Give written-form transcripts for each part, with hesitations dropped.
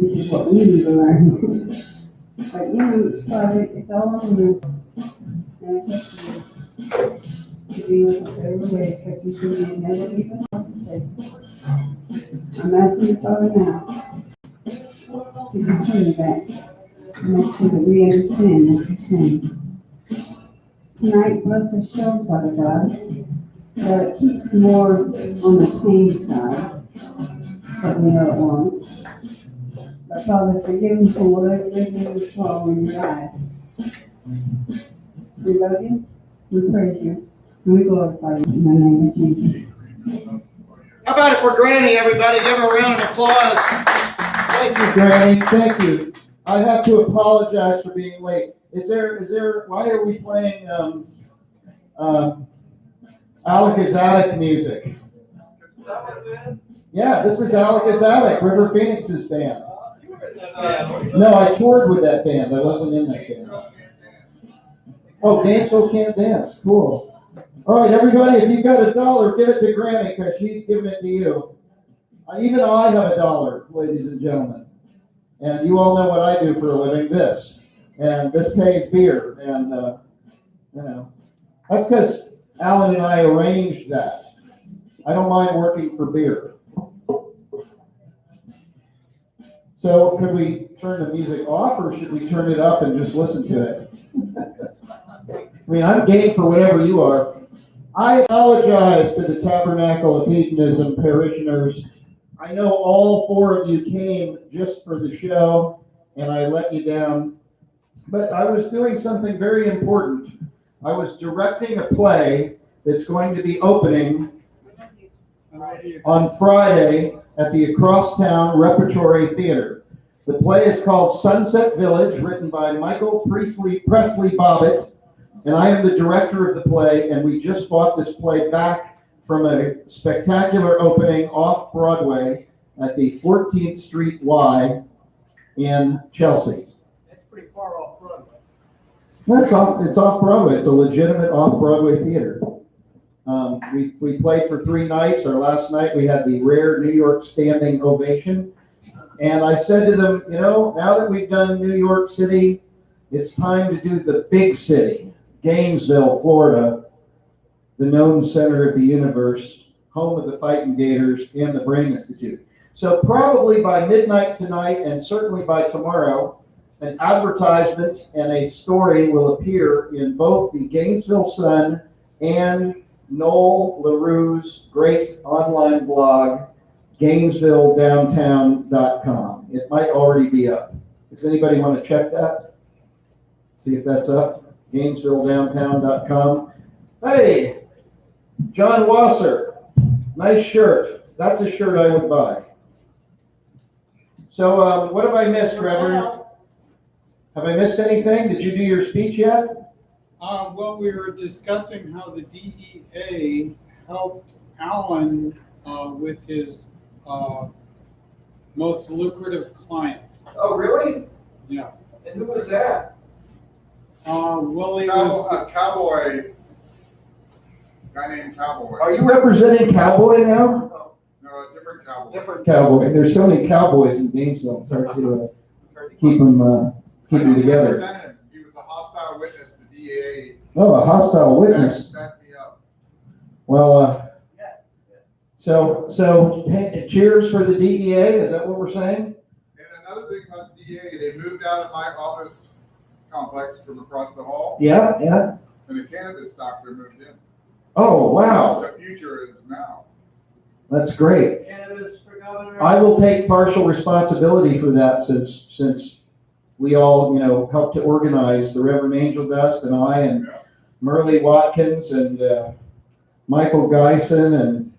which is what we need to learn. But Father, it's all on you. And it's up to you to be with us every way, because you said you'd never leave us or forsake us. I'm asking you, Father, now to continue that and make sure that we understand what you're saying. Tonight, bless the show, Father God, that it keeps more on the tame side that we don't want. But Father, forgive me for whatever they do is wrong in your eyes. We love you, we praise you, and we glorify you in the name of Jesus. How about it for Granny, everybody? Give her a round of applause. Thank you, Granny. Thank you. I have to apologize for being late. Why are we playing Alakazattic music? Yeah, this is Alakazattic, River Phoenix's band. No, I toured with that band. I wasn't in that band. Oh, Gainesville Can't Dance. Cool. All right, everybody, if you've got $1, give it to Granny because she's giving it to you. Even I have $1, ladies and gentlemen. And you all know what I do for a living, this. And this pays beer. And, that's because Alan and I arranged that. I don't mind working for beer. So could we turn the music off or should we turn it up and just listen to it? I mean, I'm game for whatever you are. I apologize to the Tabernacle of Hedonism parishioners. I know all 4 of you came just for the show, and I let you down. But I was doing something very important. I was directing a play that's going to be opening on Friday at the Acrosstown Repertory Theater. The play is called Sunset Village, written by Michael Presley Bobbitt. And I am the director of the play, and we just bought this play back from a spectacular opening off Broadway at the 14th Street Y in Chelsea. That's pretty far off Broadway. It's off Broadway. It's a legitimate off-Broadway theater. We played for 3 nights. Our last night we had the rare New York standing ovation. And I said to them, now that we've done New York City, it's time to do the big city. Gainesville, Florida, the known center of the universe, home of the Fighting Gators and the Brain Institute. So probably by midnight tonight and certainly by tomorrow, an advertisement and a story will appear in both the Gainesville Sun and Noel LaRue's great online blog, GainesvilleDowntown.com. It might already be up. Does anybody want to check that? See if that's up? GainesvilleDowntown.com. Hey, John Wasser, nice shirt. That's a shirt I would buy. So what have I missed, Reverend? Have I missed anything? Did you do your speech yet? Well, we were discussing how the DEA helped Alan with his most lucrative client. Oh, really? Yeah. And who was that? Willie A was cowboy, guy named Cowboy. Are you representing Cowboy now? No, a different cowboy. Different Cowboy. There's so many cowboys in Gainesville. It's hard to keep them together. He was a hostile witness. The DA. Oh, a hostile witness. Backed me up. Well, so hey, cheers for the DEA. Is that what we're saying? And another thing about the DA, they moved out of my office complex from across the hall. Yeah. And the cannabis doctor moved in. Oh, wow. The future is now. That's great. Cannabis for governor. I will take partial responsibility for that since we all, helped to organize the Reverend Angel Dust and I and Merle Watkins and Michael Geisen and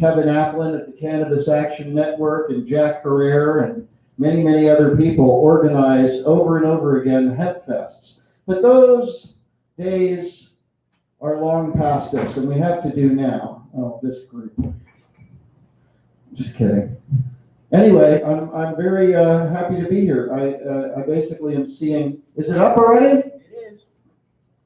Kevin Applin at the Cannabis Action Network and Jack Herrera and many, many other people organize over and over again hemp fests. But those days are long past us, and we have to do now. Oh, this group. Just kidding. Anyway, I'm very happy to be here. I basically am seeing. Is it up already? It is.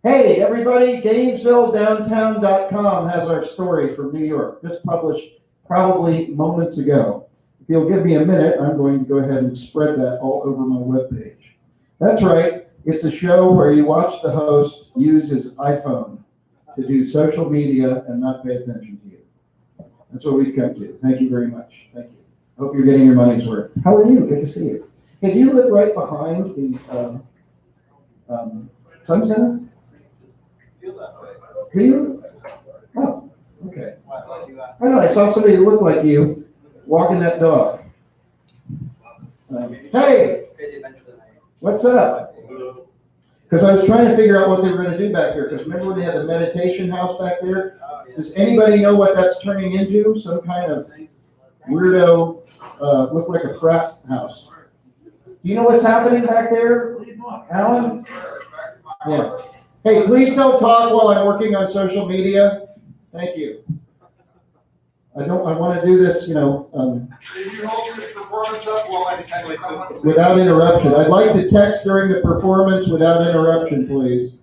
Hey, everybody! GainesvilleDowntown.com has our story from New York, just published probably moments ago. If you'll give me a minute, I'm going to go ahead and spread that all over my webpage. That's right. It's a show where you watch the host use his iPhone to do social media and not pay attention to you. That's what we've come to. Thank you very much. Thank you. Hope you're getting your money's worth. How are you? Good to see you. Hey, do you live right behind the Sun Center? Feel that way. Do you? Oh, okay. I know, I saw somebody that looked like you walking that dog. Hey, what's up? Because I was trying to figure out what they were going to do back there. Because remember when they had the meditation house back there? Does anybody know what that's turning into? Some kind of weirdo, look like a frat house. Do you know what's happening back there, Alan? Yeah. Hey, please don't talk while I'm working on social media. Thank you. I want to do this, Did you hold your performance up while I tell someone? without interruption. I'd like to text during the performance without interruption, please.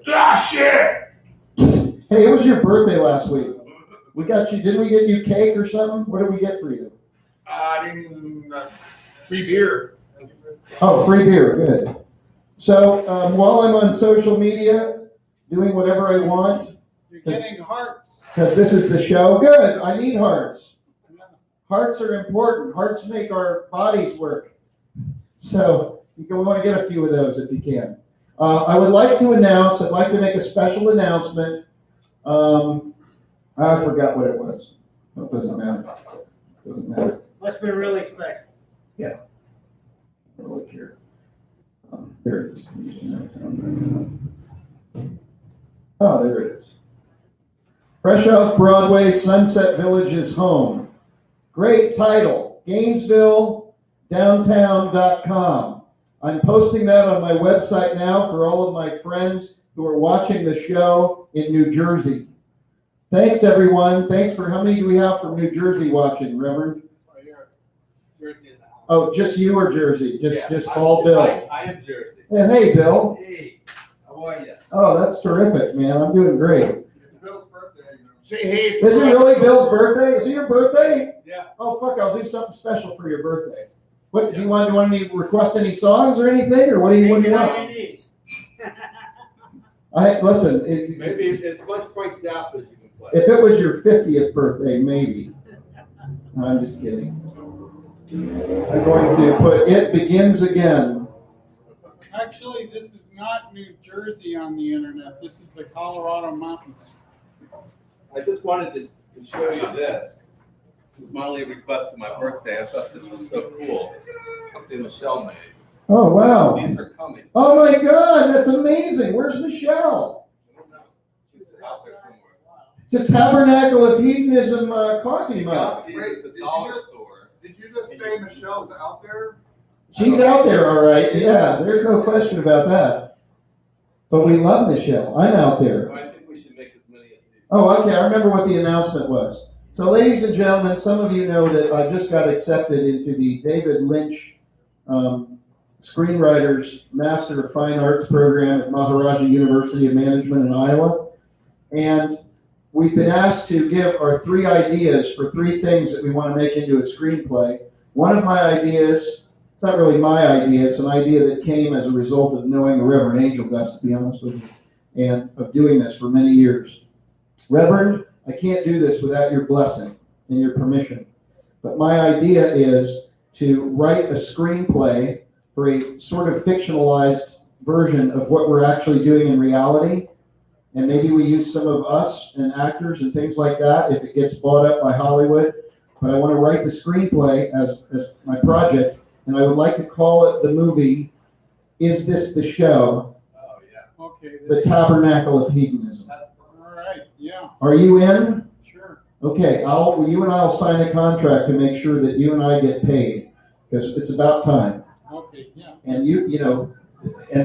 Ah, shit! Hey, it was your birthday last week. Didn't we get you cake or something? What did we get for you? Free beer. Oh, free beer, good. So while I'm on social media, doing whatever I want, You're getting hearts. because this is the show, good, I need hearts. Hearts are important. Hearts make our bodies work. So you want to get a few of those if you can. I would like to announce, I'd like to make a special announcement. I forgot what it was. No, it doesn't matter. It doesn't matter. Must be really special. Yeah. Look here. There it is. Oh, there it is. Fresh off Broadway, Sunset Village is home. Great title. Gainesville, downtown.com. I'm posting that on my website now for all of my friends who are watching the show in New Jersey. Thanks, everyone. Thanks for, how many do we have from New Jersey watching, Reverend? Oh, just you or Jersey? Just all Bill? I am Jersey. Yeah, hey, Bill. Hey, how are you? Oh, that's terrific, man. I'm doing great. It's Bill's birthday. Say hey. Is it really Bill's birthday? Is it your birthday? Yeah. Oh, fuck, I'll do something special for your birthday. What, do you want me to request any songs or anything, or what do you want? Listen, Maybe as much Frank Zappa as you can play. if it was your 50th birthday, maybe. No, I'm just kidding. I'm going to put It Begins Again. Actually, this is not New Jersey on the internet. This is the Colorado mountains. I just wanted to show you this. It was my only request for my birthday. I thought this was so cool. Something Michelle made. Oh, wow. These are coming. Oh, my God, that's amazing. Where's Michelle? I don't know. She's out there somewhere. It's a Tabernacle of Hedonism coffee mug. These at the dollar store. Did you just say Michelle's out there? She's out there, all right. Yeah, there's no question about that. But we love Michelle. I'm out there. I think we should make as many as these. Oh, okay. I remember what the announcement was. So, ladies and gentlemen, some of you know that I just got accepted into the David Lynch Screenwriters Master of Fine Arts program at Maharaja University of Management in Iowa. And we've been asked to give our 3 ideas for 3 things that we want to make into a screenplay. One of my ideas, it's not really my idea, it's an idea that came as a result of knowing the Reverend Angel Gus, to be honest with you, and of doing this for many years. Reverend, I can't do this without your blessing and your permission. But my idea is to write a screenplay for a sort of fictionalized version of what we're actually doing in reality. And maybe we use some of us and actors and things like that if it gets bought up by Hollywood. But I want to write the screenplay as my project, and I would like to call it the movie, Is This the Show? Oh, yeah. Okay. The Tabernacle of Hedonism. All right. Yeah. Are you in? Sure. Okay, you and I will sign a contract to make sure that you and I get paid, because it's about time. Okay. Yeah. And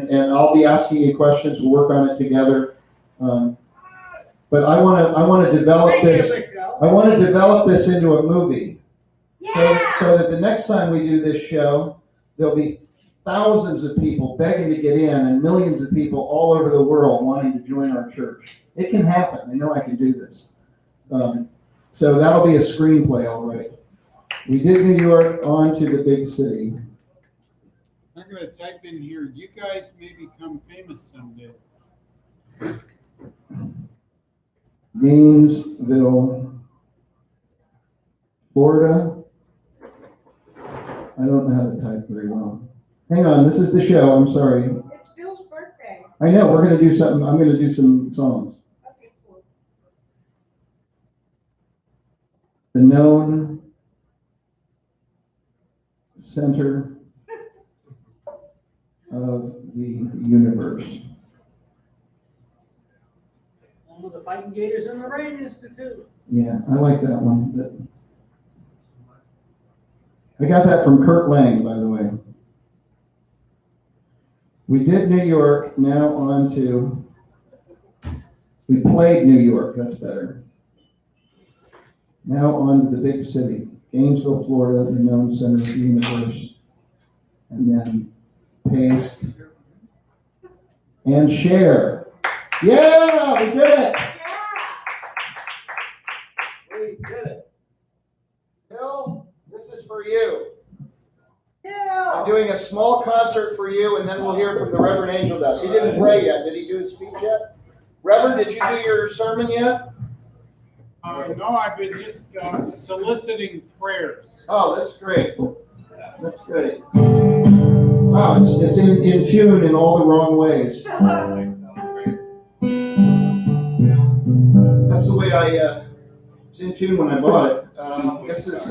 and I'll be asking you questions. We'll work on it together. But I want to develop this. I want to develop this into a movie, so that the next time we do this show, there'll be thousands of people begging to get in, and millions of people all over the world wanting to join our church. It can happen. I know I can do this. So that'll be a screenplay already. We did New York, on to the big city. I'm gonna type in here, you guys may become famous someday. Gainesville, Florida. I don't know how to type very well. Hang on, this is the show, I'm sorry. It's Bill's birthday. I know, we're gonna do something, I'm gonna do some songs. Okay, cool. The known center of the universe. Home of the Fighting Gators and the Rain Institute. Yeah, I like that one. I got that from Kurt Lang, by the way. We did New York, now on to, we played New York, that's better. Now on to the big city, Gainesville, Florida, the known center of the universe. And then paste and share. Yeah, we did it. We did it. Bill, this is for you. I'm doing a small concert for you, and then we'll hear from the Reverend Angel Dust. He didn't pray yet. Did he do his speech yet? Reverend, did you do your sermon yet? No, I've been just soliciting prayers. Oh, that's great. That's great. Wow, it's in tune in all the wrong ways. That's the way I was in tune when I bought it. This is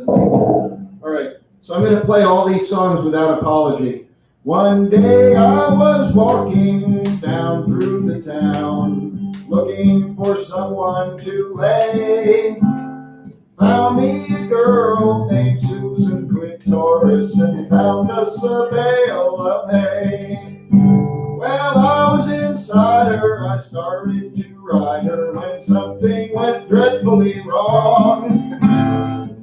all right. So I'm going to play all these songs without apology. One day I was walking down through the town, looking for someone to lay. Found me a girl named Susan Clitoris and found us a bale of hay. Well, I was inside her, I started to ride her when something went dreadfully wrong.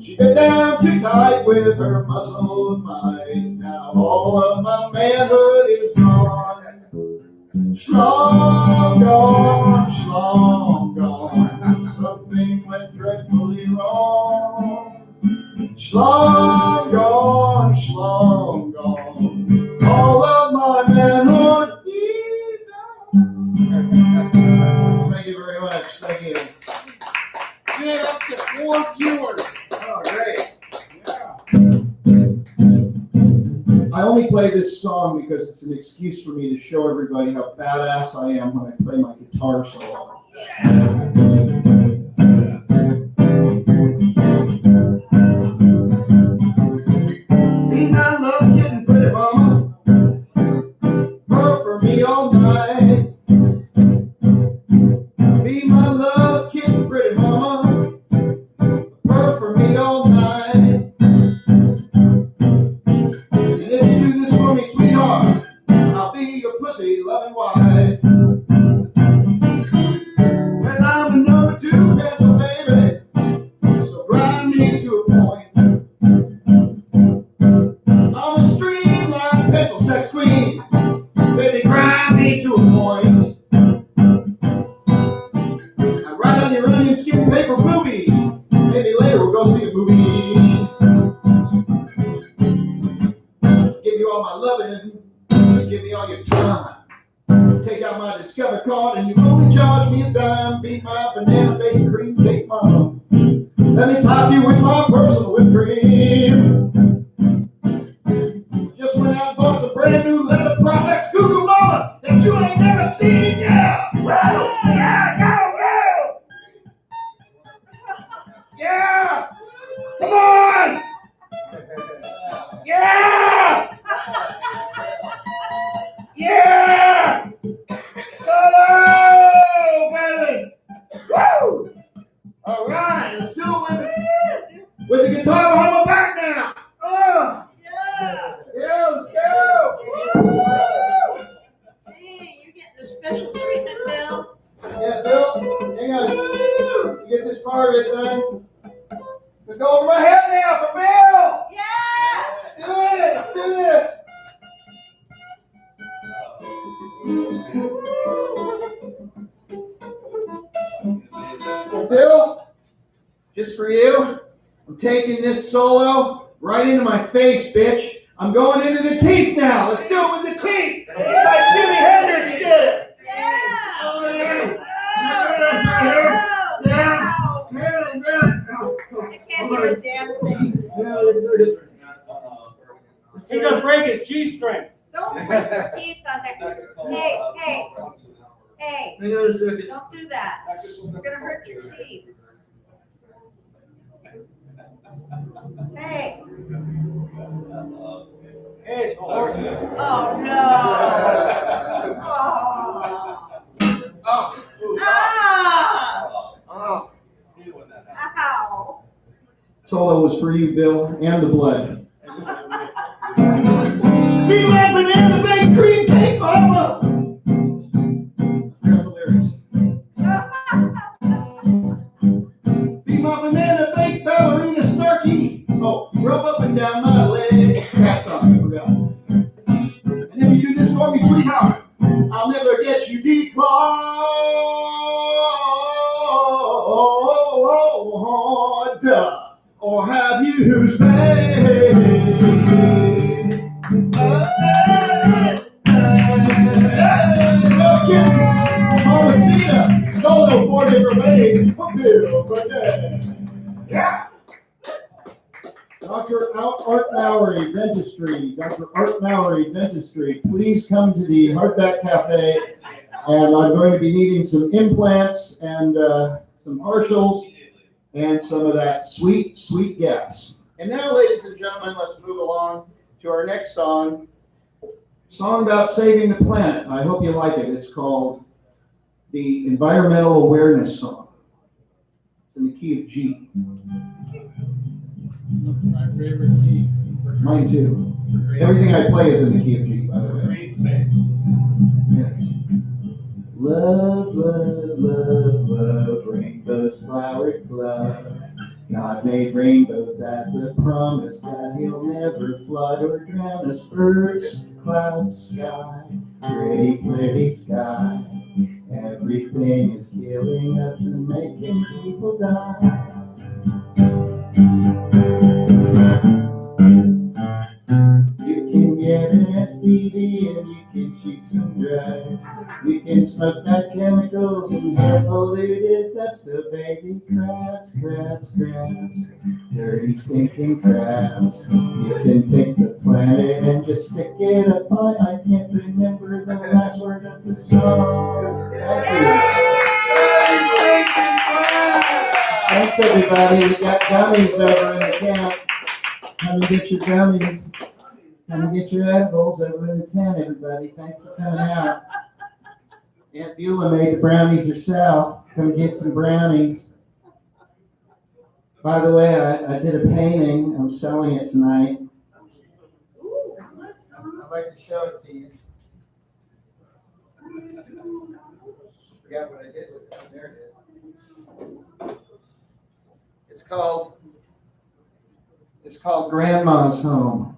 She bit down too tight with her muscle of might. Now all of my manhood is gone. Schlong gone, schlong gone. Something went dreadfully wrong. Schlong gone, schlong gone. All of my manhood is gone. Thank you very much. Thank you. Get up to 4 viewers. Oh, great. Yeah. I only play this song because it's an excuse for me to show everybody how badass I am when I play my guitar solo. Be my love getting pretty mama, purr for me all night. Be my love getting pretty mama, purr for me all night. And if you do this for me, sweetheart, I'll be your pussy loving wife. Well, I'm a number 2 pencil baby, so grind me to a point. I'm a streamlined pencil sex queen, baby, grind me to a point. I write on your onion skin paper movie, maybe later we'll go see a movie. Give you all my loving, give me all your time. Take out my Discover card and you only charge me a dime. Be my banana bacon cream cake mama. Let me top you with my personal whipped cream. Just went out and bought some brand new leather products. Cuckoo mama that you ain't never seen. Yeah. Whoa. Yeah. Go. Yeah. Come on. Yeah. Yeah. Solo, baby. Woo. All right, let's do it with the guitar behind my back now. Yeah, let's go. Woo. Hey, you're getting a special treatment, Bill. Yeah, Bill, hang on. You get this part of it done. Let's go over my head now for Bill. Yeah. Let's do it. Let's do this. Well, Bill, just for you. I'm taking this solo right into my face, bitch. I'm going into the teeth now. Let's do it with the teeth. It's like Jimi Hendrix did it. Yeah. Oh, yeah. I can't hear a damn thing. He's gonna break his G-string. Don't put your teeth on that. Hey, don't do that. You're gonna hurt your teeth. Hey. Hey, it's a horse. Oh, no. Oh. Oh. Ah. Oh. Ow. Solo was for you, Bill, and the blood. Be my banana baked cream cake, mama. I forgot the lyrics. Be my banana baked ballerina snarky. Oh, rub up and down my leg. That song, I forgot. And if you do this for me, sweetheart, I'll never get you declawed. Or have you paid? Okay, Mamacita, solo 4 different ways for Bill Burnett. Yeah. Dr. Art Mallory Dentistry, Dr. Art Mallory Dentistry, please come to the Hardback Cafe, and I'm going to be needing some implants and some partials and some of that sweet, sweet gas. And now, ladies and gentlemen, let's move along to our next song. Song about saving the planet. I hope you like it. It's called the Environmental Awareness Song. In the key of G. My favorite key. Mine too. Everything I play is in the key of G, by the way. Green space. Yes. Love, love, love, love, rainbows, flowered flood. God made rainbows at the promise that he'll never flood or drown us. Birds, clouds, sky, pretty, pretty sky. Everything is killing us and making people die. You can get an STD and you can shoot some drugs. You can smoke bad chemicals and have polluted dust. The baby crabs, crabs, crabs, dirty stinking crabs. You can take the planet and just stick it up. I can't remember the last word of the song. Thanks everybody. We got gummies over in the tent. Come and get your gummies. Come and get your edibles over in the tent, everybody. Thanks for coming out. Aunt Beulah made the brownies herself. Come get some brownies. By the way, I did a painting. I'm selling it tonight. I'd like to show it to you. Forgot what I did with it. There it is. It's called Grandma's Home.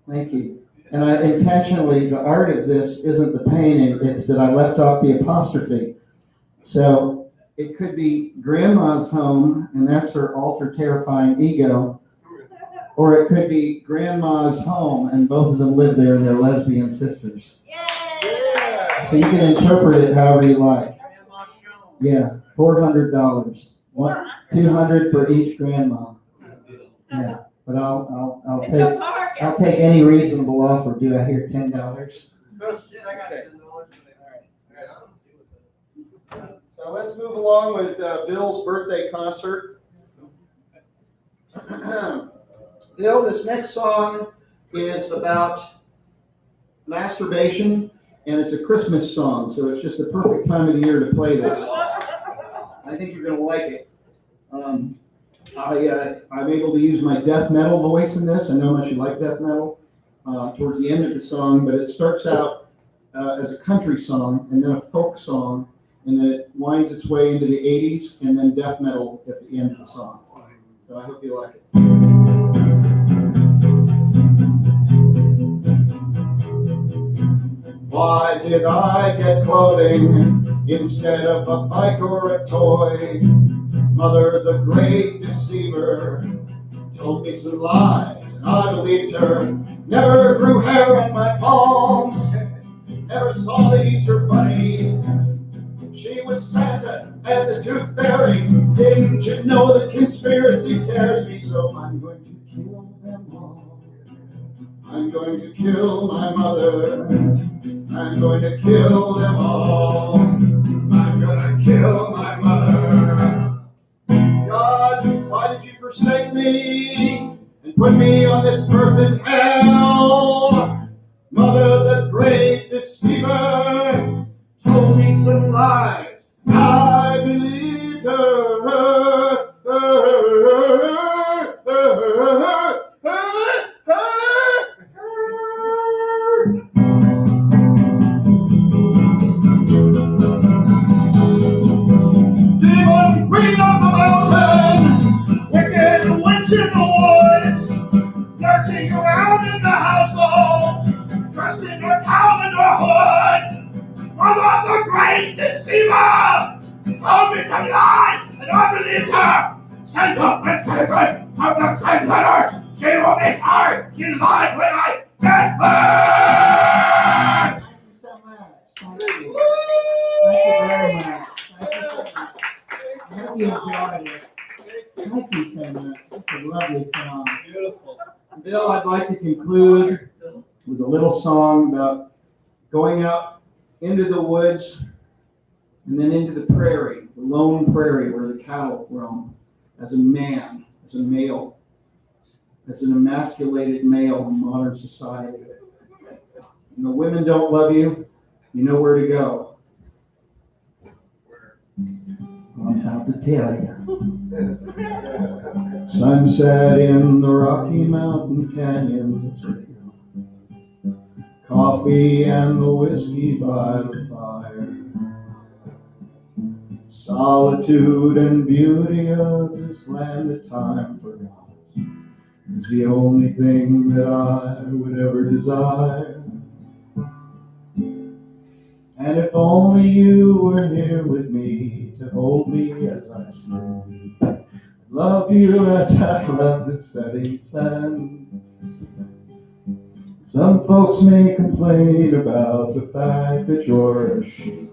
Thank you. And I intentionally, the art of this isn't the painting, it's that I left off the apostrophe. So it could be Grandma's Home, and that's her alter terrifying ego. Or it could be Grandma's Home, and both of them live there and they're lesbian sisters. Yay! So you can interpret it however you like. Yeah, $400. $200 for each grandma. Yeah, but I'll take any reasonable offer. Do I hear $10? Okay. So let's move along with Bill's birthday concert. Bill, this next song is about masturbation, and it's a Christmas song, so it's just the perfect time of the year to play this. I think you're going to like it. I'm able to use my death metal voice in this. I know how much you like death metal towards the end of the song, but it starts out as a country song and then a folk song, and then it winds its way into the 80s and then death metal at the end of the song. So I hope you like it. Why did I get clothing instead of a bike or a toy? Mother, the great deceiver, told me some lies, and I believed her. Never grew hair on my palms, never saw the Easter Bunny. She was Santa and the Tooth Fairy. Didn't you know the conspiracy scares me? So I'm going to kill them all. I'm going to kill my mother. I'm going to kill them all. I'm going to kill my mother. God, why did you forsake me and put me on this earth in hell? Mother, the great deceiver, told me some lies. I believed her. Demon queen of the mountain, wicked witch in the woods, lurking around in the household, dressed in her cowl and her hood. Mother, the great deceiver, told me some lies, and I believed her. Sent up and sacred of the same letters. She will be sorry. She lied when I get her. Thank you so much. Thank you. Thank you very much. Thank you so much. I hope you enjoyed it. Thank you so much. It's a lovely song. Beautiful. Bill, I'd like to conclude with a little song about going out into the woods and then into the prairie, the lone prairie where the cattle roam, as a man, as a male, as an emasculated male in modern society. And the women don't love you, you know where to go. I'm about to tell you. Sunset in the Rocky Mountain canyons, that's where they go. Coffee and the whiskey by the fire. Solitude and beauty of this land that time forgot is the only thing that I would ever desire. And if only you were here with me to hold me as I sleep, love you as I love the setting sun. Some folks may complain about the fact that you're a sheep,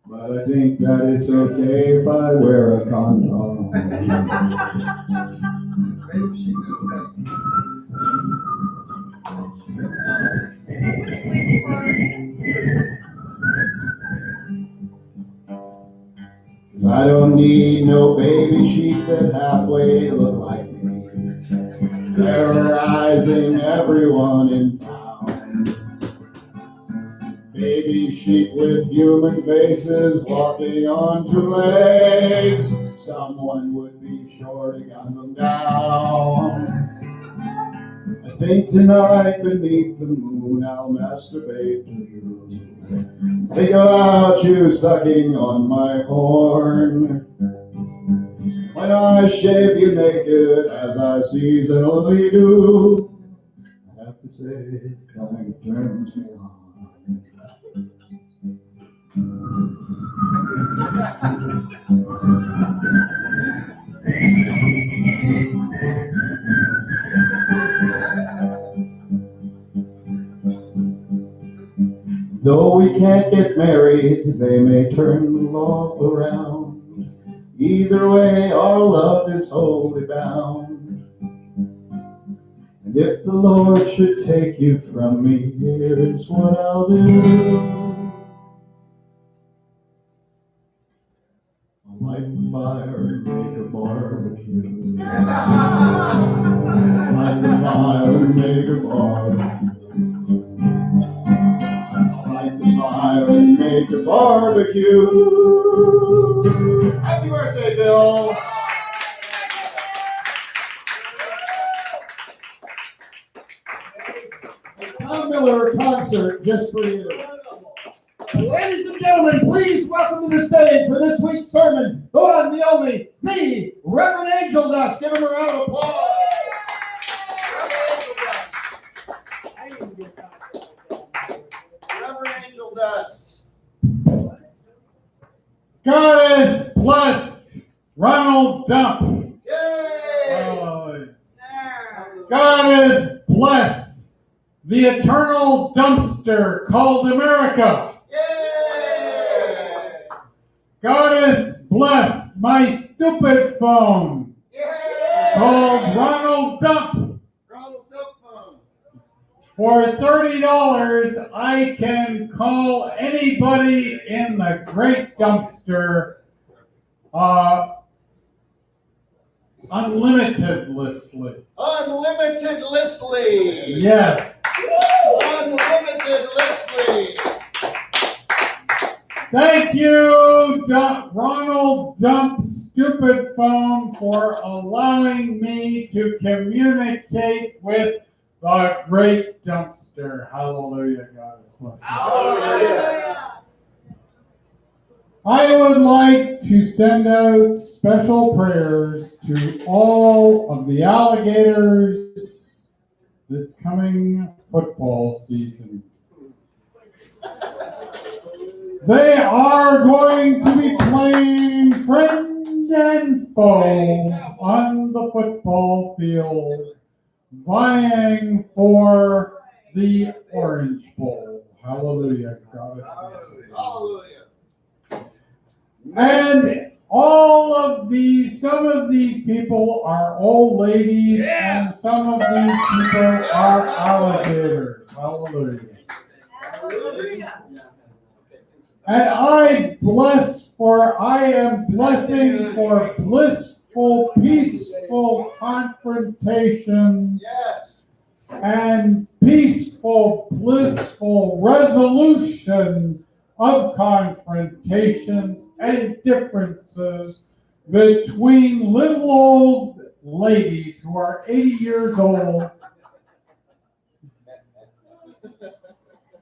but I think that it's okay if I wear a condom. I don't need no baby sheep that halfway look like me, terrorizing everyone in town. Baby sheep with human faces walking on two legs, someone would be sure to gun them down. I think tonight beneath the moon I'll masturbate to you. Think about you sucking on my horn. When I shave you naked, as I seasonally do, I have to say it kind of turns me on. Though we can't get married, they may turn the law around. Either way, our love is wholly bound. And if the Lord should take you from me, here's what I'll do. I'll light the fire and make a barbecue. Light the fire and make a barbecue. Fire and make a barbecue. Happy birthday, Bill. A Tom Miller concert just for you. Ladies and gentlemen, please welcome to the stage for this week's sermon, the one, the only, the Reverend Angel Dust. Give him a round of applause. Reverend Angel Dust. God bless Ronald Dump. Yay! God bless the eternal dumpster called America. Yay! God bless my stupid phone Yay! called Ronald Dump. Ronald Dump phone. For $30, I can call anybody in the great dumpster unlimitedlessly. Unlimitedlessly. Yes. Unlimitedlessly. Thank you, Ronald Dump Stupid Phone, for allowing me to communicate with the great dumpster. Hallelujah, God is blessed. Hallelujah. I would like to send out special prayers to all of the alligators this coming football season. They are going to be playing friend and foe on the football field, vying for the Orange Bowl. Hallelujah, God is blessed. Hallelujah. And some of these people are old ladies, and some of these people are alligators. Hallelujah. Hallelujah. And I am blessing for blissful, peaceful confrontations Yes. and peaceful, blissful resolution of confrontations and differences between little old ladies who are 80 years old,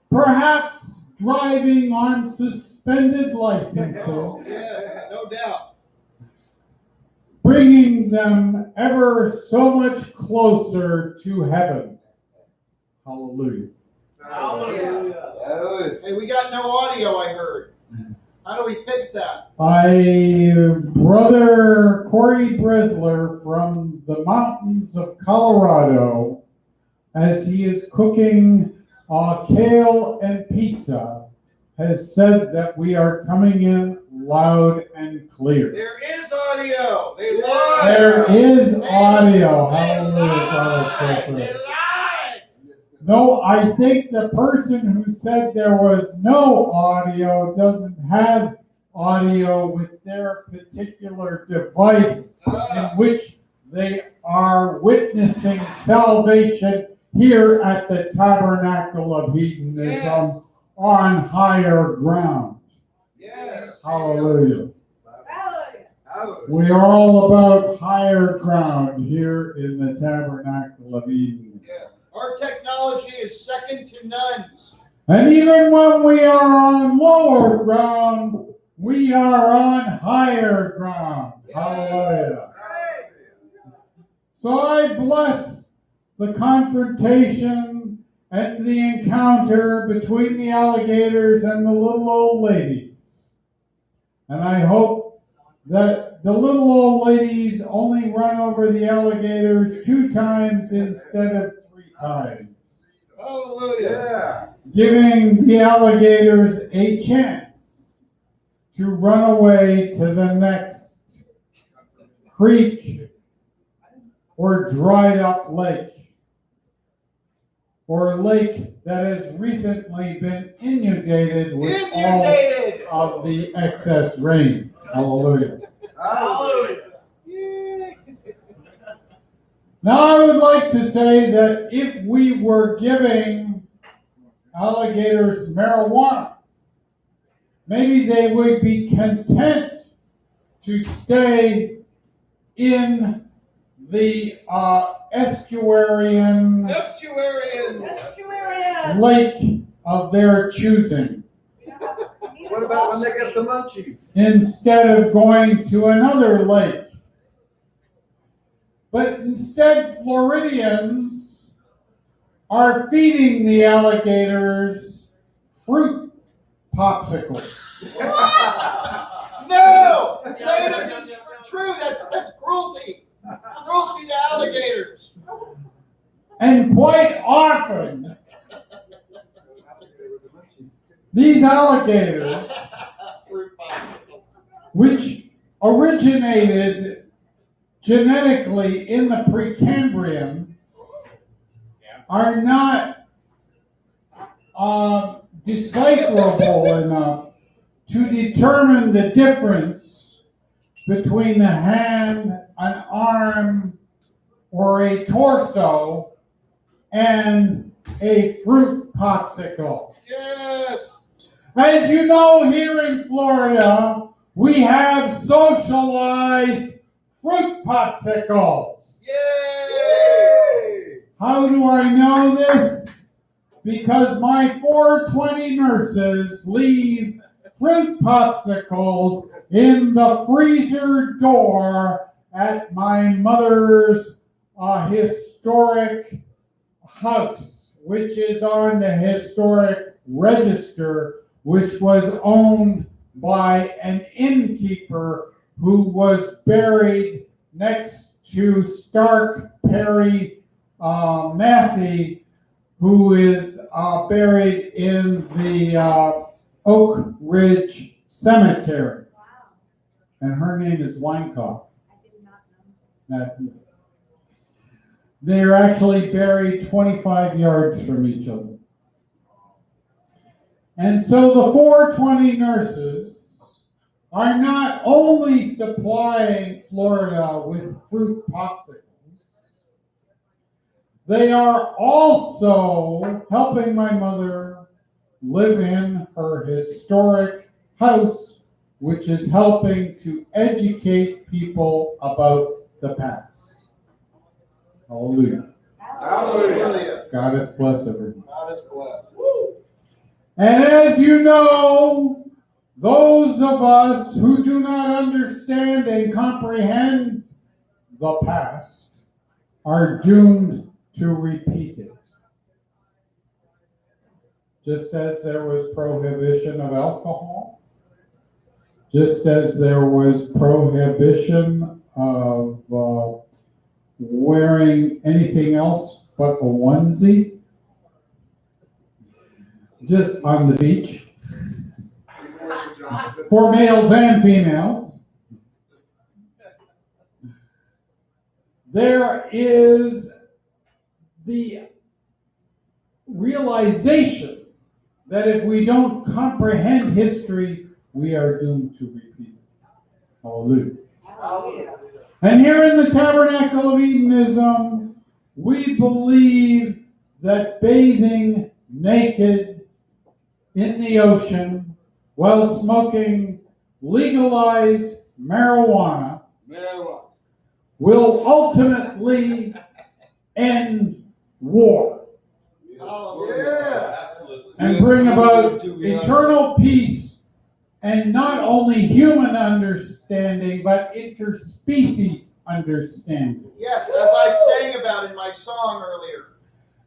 perhaps driving on suspended licenses, Yes, no doubt. bringing them ever so much closer to heaven. Hallelujah. Hallelujah. Hey, we got no audio, I heard. How do we fix that? Brother Corey Bresler from the mountains of Colorado, as he is cooking kale and pizza, has said that we are coming in loud and clear. There is audio. There is audio. Hallelujah, Brother Bresler. No, I think the person who said there was no audio doesn't have audio with their particular device in which they are witnessing salvation here at the Tabernacle of Hedonism on higher ground. Yes. Hallelujah. Hallelujah. We are all about higher ground here in the Tabernacle of Hedonism. Yeah. Our technology is second to none. And even when we are on lower ground, we are on higher ground. Hallelujah. So I bless the confrontation and the encounter between the alligators and the little old ladies. And I hope that the little old ladies only run over the alligators 2 times instead of 3 times. Hallelujah. Giving the alligators a chance to run away to the next creek or dried up lake, or a lake that has recently been inundated with all of the excess rains. Hallelujah. Hallelujah. Now I would like to say that if we were giving alligators marijuana, maybe they would be content to stay in the estuarian lake of their choosing, What about when they get the munchies? instead of going to another lake. But instead, Floridians are feeding the alligators fruit popsicles. No! Say it isn't true. That's cruelty. Cruelty to alligators. And quite often, these alligators, which originated genetically in the Precambrian, are not decipherable enough to determine the difference between the hand, an arm, or a torso and a fruit popsicle. Yes. As you know, here in Florida, we have socialized fruit popsicles. Yay! How do I know this? Because my 420 nurses leave fruit popsicles in the freezer door at my mother's historic house, which is on the historic register, which was owned by an innkeeper who was buried next to Stark Perry Massey, who is buried in the Oak Ridge Cemetery. Wow, And her name is Weinkoff. I did not know. They're actually buried 25 yards from each other. And so the 420 nurses are not only supplying Florida with fruit popsicles, they are also helping my mother live in her historic house, which is helping to educate people about the past. Hallelujah. Hallelujah. God is blessed everyone. God is blessed. And as you know, those of us who do not understand and comprehend the past are doomed to repeat it. Just as there was prohibition of alcohol, just as there was prohibition of wearing anything else but a onesie, just on the beach, for males and females. There is the realization that if we don't comprehend history, we are doomed to repeat it. Hallelujah. Hallelujah. And here in the Tabernacle of Hedonism, we believe that bathing naked in the ocean while smoking legalized marijuana will ultimately end war Oh, yeah. Absolutely. and bring about eternal peace and not only human understanding but interspecies understanding. Yes, as I sang about in my song earlier.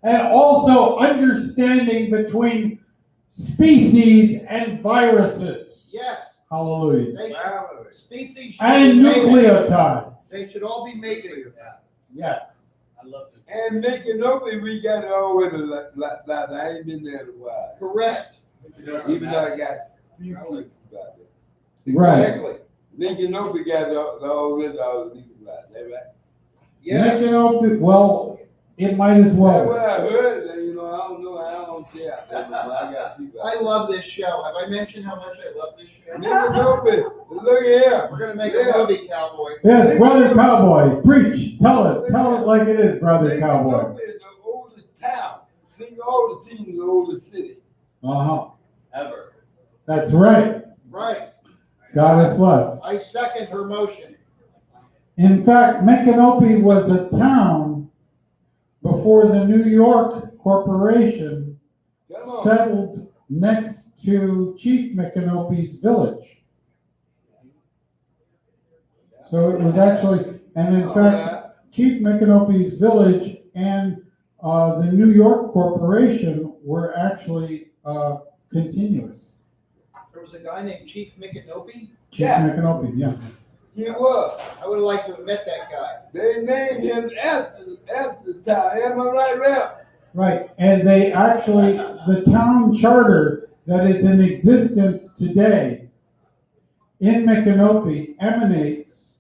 And also understanding between species and viruses. Yes. Hallelujah. They should, species should And be mated. nucleotides. They should all be mated. Yes. I love it. And making open, we got it already like that. I ain't been there in a while. Correct. Even though I got few people about that. Right. Exactly. Making open got already all the people about that, right? Yes. Making open, well, it might as That's well. what I heard. I don't know. I don't care. I got people. I love this show. Have I mentioned how much I love this show? Making open. Look here. We're going to make a movie, Cowboy. Yes, Brother Cowboy. Preach. Tell it like it is, Brother Making Cowboy. open is the oldest town. Sing all the teams in the oldest city. Uh-huh. Ever. That's right. Right. God is blessed. I second her motion. In fact, Micanopy was a town before the New York Corporation Come on. settled next to Chief Micanopy's village. So it was actually, and in fact, Chief Micanopy's village and the New York Corporation were actually continuous. There was a guy named Chief Micanopy. Chief Micanopy, yeah. He was. I would have liked to have met that guy. They named him after the town. Am I right, Rep? Right, and they actually, the town charter that is in existence today in Micanopy emanates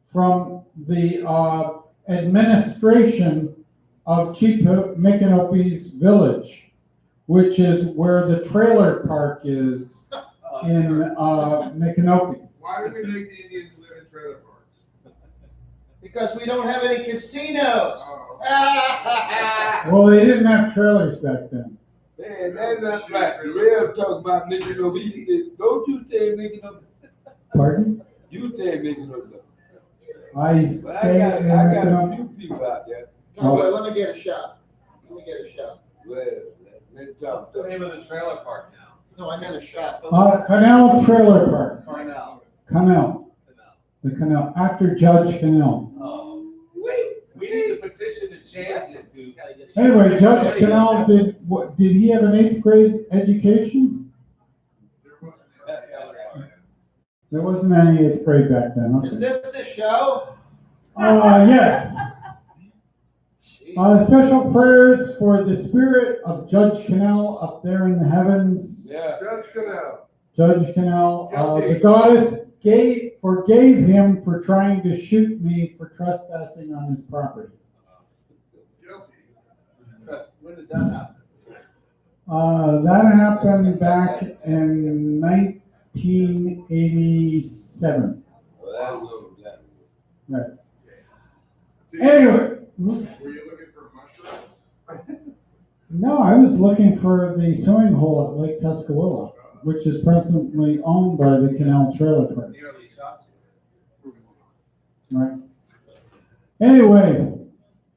from the administration of Chief Micanopy's village, which is where the trailer park is in Micanopy. Why do we make the Indians live in trailer parks? Because we don't have any casinos. Oh. Well, they didn't have trailers back then. Man, that's not right. The real talk about making over. Don't you say making over? Pardon? You say making over. I But stay in I got a Micanopy. few people out there. Cowboy, let me get a shot. Let me get a shot. Well, let's talk. What's the name of the trailer park now? No, I meant a shot. Canal Trailer Park. Cornell. Canal. The canal, after Judge Canal. Oh. We need to petition to change it to. Anyway, Judge Canal did he have an 8th grade education? There wasn't any. There wasn't any 8th grade back then, okay. Is this the show? Yes. Special prayers for the spirit of Judge Canal up there in the heavens. Yeah. Judge Canal. Judge Canal, Guilty. the goddess forgave him for trying to shoot me for trespassing on his property. Guilty. When did that happen? That happened back in 1987. Well, that will. Right. Did Anyway, Were you looking for mushrooms? no, I was looking for the swimming hole at Lake Tuscaloosa, which is presently owned by the Canal Trailer Park. Nearly shot you. Right. Anyway,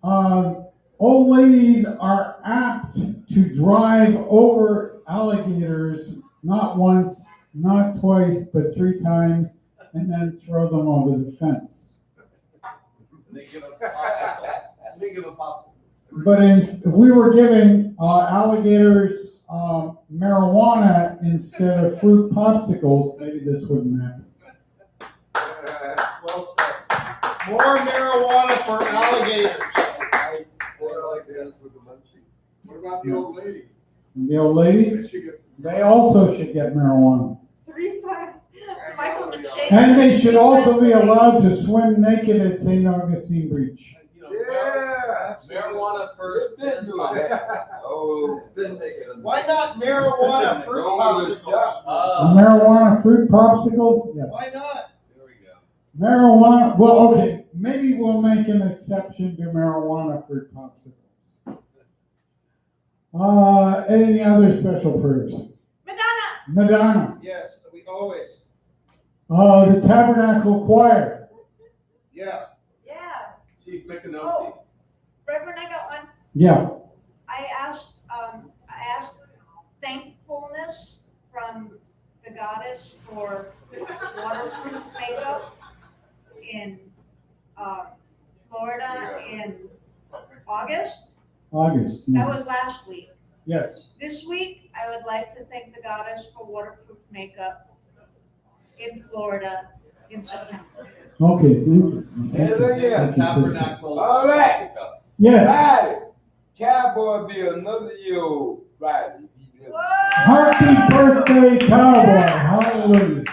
old ladies are apt to drive over alligators not once, not twice, but 3 times, and then throw them over the fence. And they give a popsicle. They give a popsicle. But if we were giving alligators marijuana instead of fruit popsicles, maybe this wouldn't happen. Well said. More marijuana for alligators. Or like this with the munchies. What about the old ladies? And the old ladies, She gets- they also should get marijuana. 3 times. Michael the Chain. And they should also be allowed to swim naked at St. Augustine Beach. You know, Yeah. marijuana first, then do it. Oh. Then they get a. Why not marijuana fruit popsicles? Marijuana fruit popsicles? Yes. Why not? There we go. Marijuana, well, okay, maybe we'll make an exception to marijuana fruit popsicles. Any other special prayers? Madonna. Madonna, Yes, we always. the Tabernacle Choir. Yeah. Yeah. Chief Micanopy. Oh, Reverend, I got one. Yeah, I asked thankfulness from the goddess for waterproof makeup in Florida in August. August. That Yeah. was last week. Yes. This week, I would like to thank the goddess for waterproof makeup in Florida in September. Okay, thank you. Hey, look here. Thank you, sister. Tabernacle. All right. Yes. Friday. Cowboy be another year old Friday. Happy birthday, Cowboy. Hallelujah.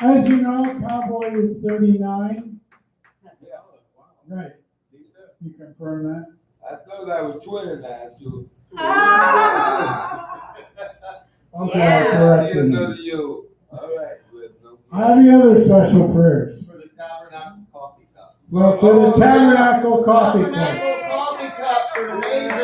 As you know, Cowboy is 39. Yeah. Right. You confirm that? I thought I was 29, so. Okay, I'll correct Be you. another year old. All right. Any other special prayers? For the Tabernacle coffee cup. Well, for the Tabernacle Coffee Cup. Tabernacle coffee cups are amazing.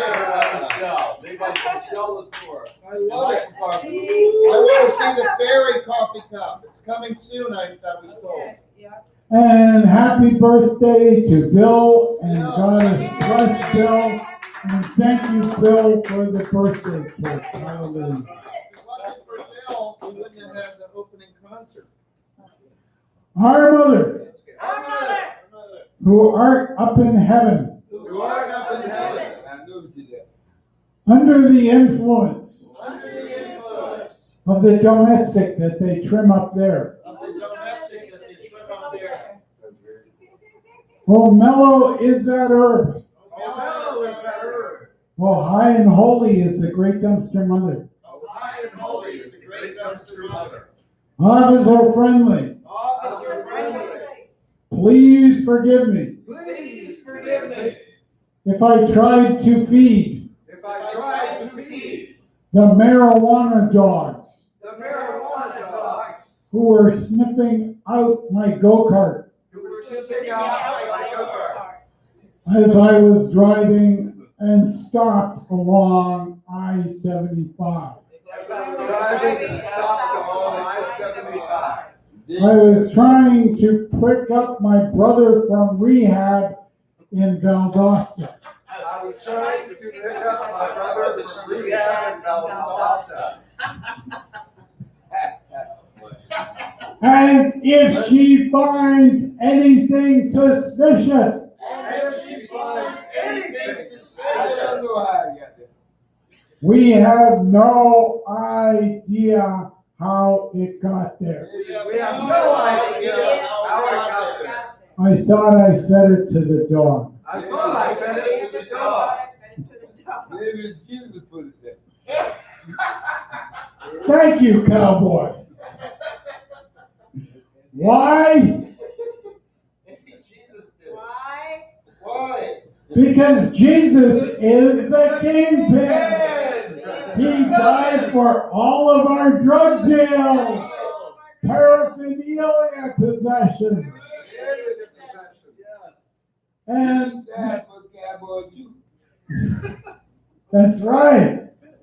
Michelle. They like Michelle the tour. I love it. I want to see the fairy coffee cup. It's coming soon, I was told. Yeah. And happy birthday to Bill, and God has blessed Bill. And thank you, Bill, for the birthday cake. Hallelujah. If it wasn't for Bill, we wouldn't have had the opening concert. Our Mother, Our Mother. who art up in heaven, Who art up in heaven, I knew you did that. under the influence under the influence of the domestic that they trim up there. Of the domestic that they trim up there. Oh, mellow is that earth. Oh, is that earth? Oh, high and holy is the great dumpster mother. Oh, high and holy is the great dumpster mother. Officer friendly, Officer friendly, please forgive me please forgive me if I tried to feed if I tried to feed the marijuana dogs the marijuana dogs who were sniffing out my go-kart who were sitting out my go-kart. as I was driving and stopped along I-75. As I was driving and stopped along I-75. I was trying to pick up my brother from rehab in Valdosta. I was trying to pick up my brother from rehab in Valdosta. And if she finds anything suspicious, And if she finds anything suspicious, I don't know how I got there. we have no idea how it got there. we have no idea how it got there. I thought I fed it to the dog. I thought I fed it to the dog. Maybe it's you that put it there. Thank you, cowboy. Why? Jesus did it. Why? Why? Because Jesus is the kingpin. He died for all of our drug deals, paraphernalia possessions, and Dad put cowboy too. that's right.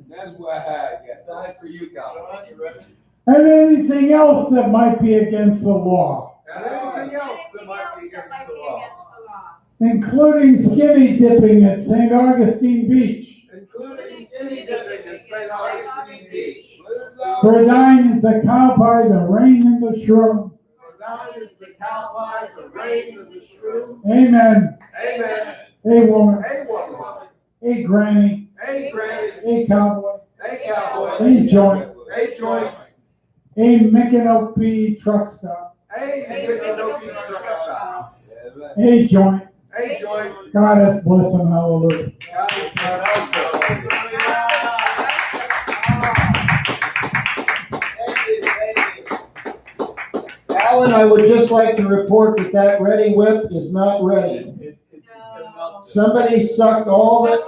That's why I got Died for you, God. John, you ready? And anything else that might be against the law, And anything else that might be against the law. including skinny dipping at St. Augustine Beach. Including skinny dipping in St. Augustine Beach. For thine is the cow pie, the rain, and the shroom. For thine is the cow pie, the rain, and the shrew. Amen. Amen. A woman, A woman, a granny, a granny, a cowboy, a cowboy, a joint, a joint, a Micanopy truck stop, a Micanopy truck stop, Yeah, right. a joint. a joint. God bless them, hallelujah. God is not helpful. Alan, I would just like to report that that ready whip is not ready. Somebody sucked all the,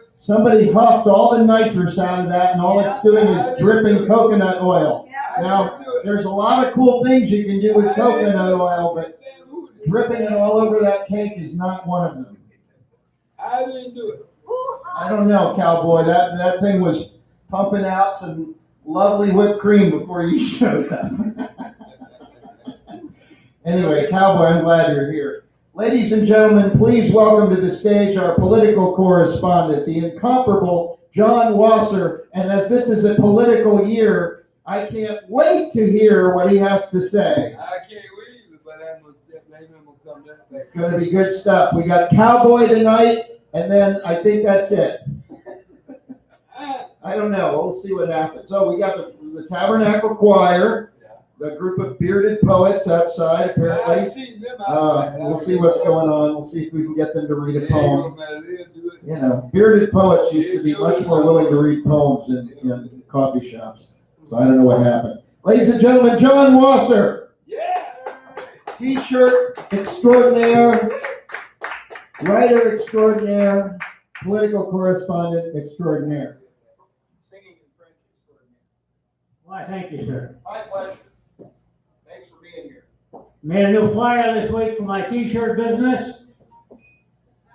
somebody huffed all the nitrous out of that, and all it's doing is dripping coconut oil. Now, there's a lot of cool things you can do with coconut oil, but dripping it all over that cake is not one of them. I didn't do it. I don't know, cowboy. That thing was pumping out some lovely whipped cream before you showed up. Anyway, cowboy, I'm glad you're here. Ladies and gentlemen, please welcome to the stage our political correspondent, the incomparable John Wasser. And as this is a political year, I can't wait to hear what he has to say. I can't wait, but I'm gonna come back. It's going to be good stuff. We got cowboy tonight, and then I think that's it. I don't know. We'll see what happens. Oh, we got the Tabernacle Choir, the group of bearded poets outside, apparently. I've seen them outside. We'll see what's going on. We'll see if we can get them to read a They poem. don't matter, they'll do it. You know, bearded poets used to be much more willing to read poems in coffee shops. So I don't know what happened. Ladies and gentlemen, John Wasser, Yeah. T-shirt extraordinaire, writer extraordinaire, political correspondent extraordinaire. Singing in French extraordinaire. Why, thank you, sir. My pleasure. Thanks for being here. Made a new flyer this week for my t-shirt business.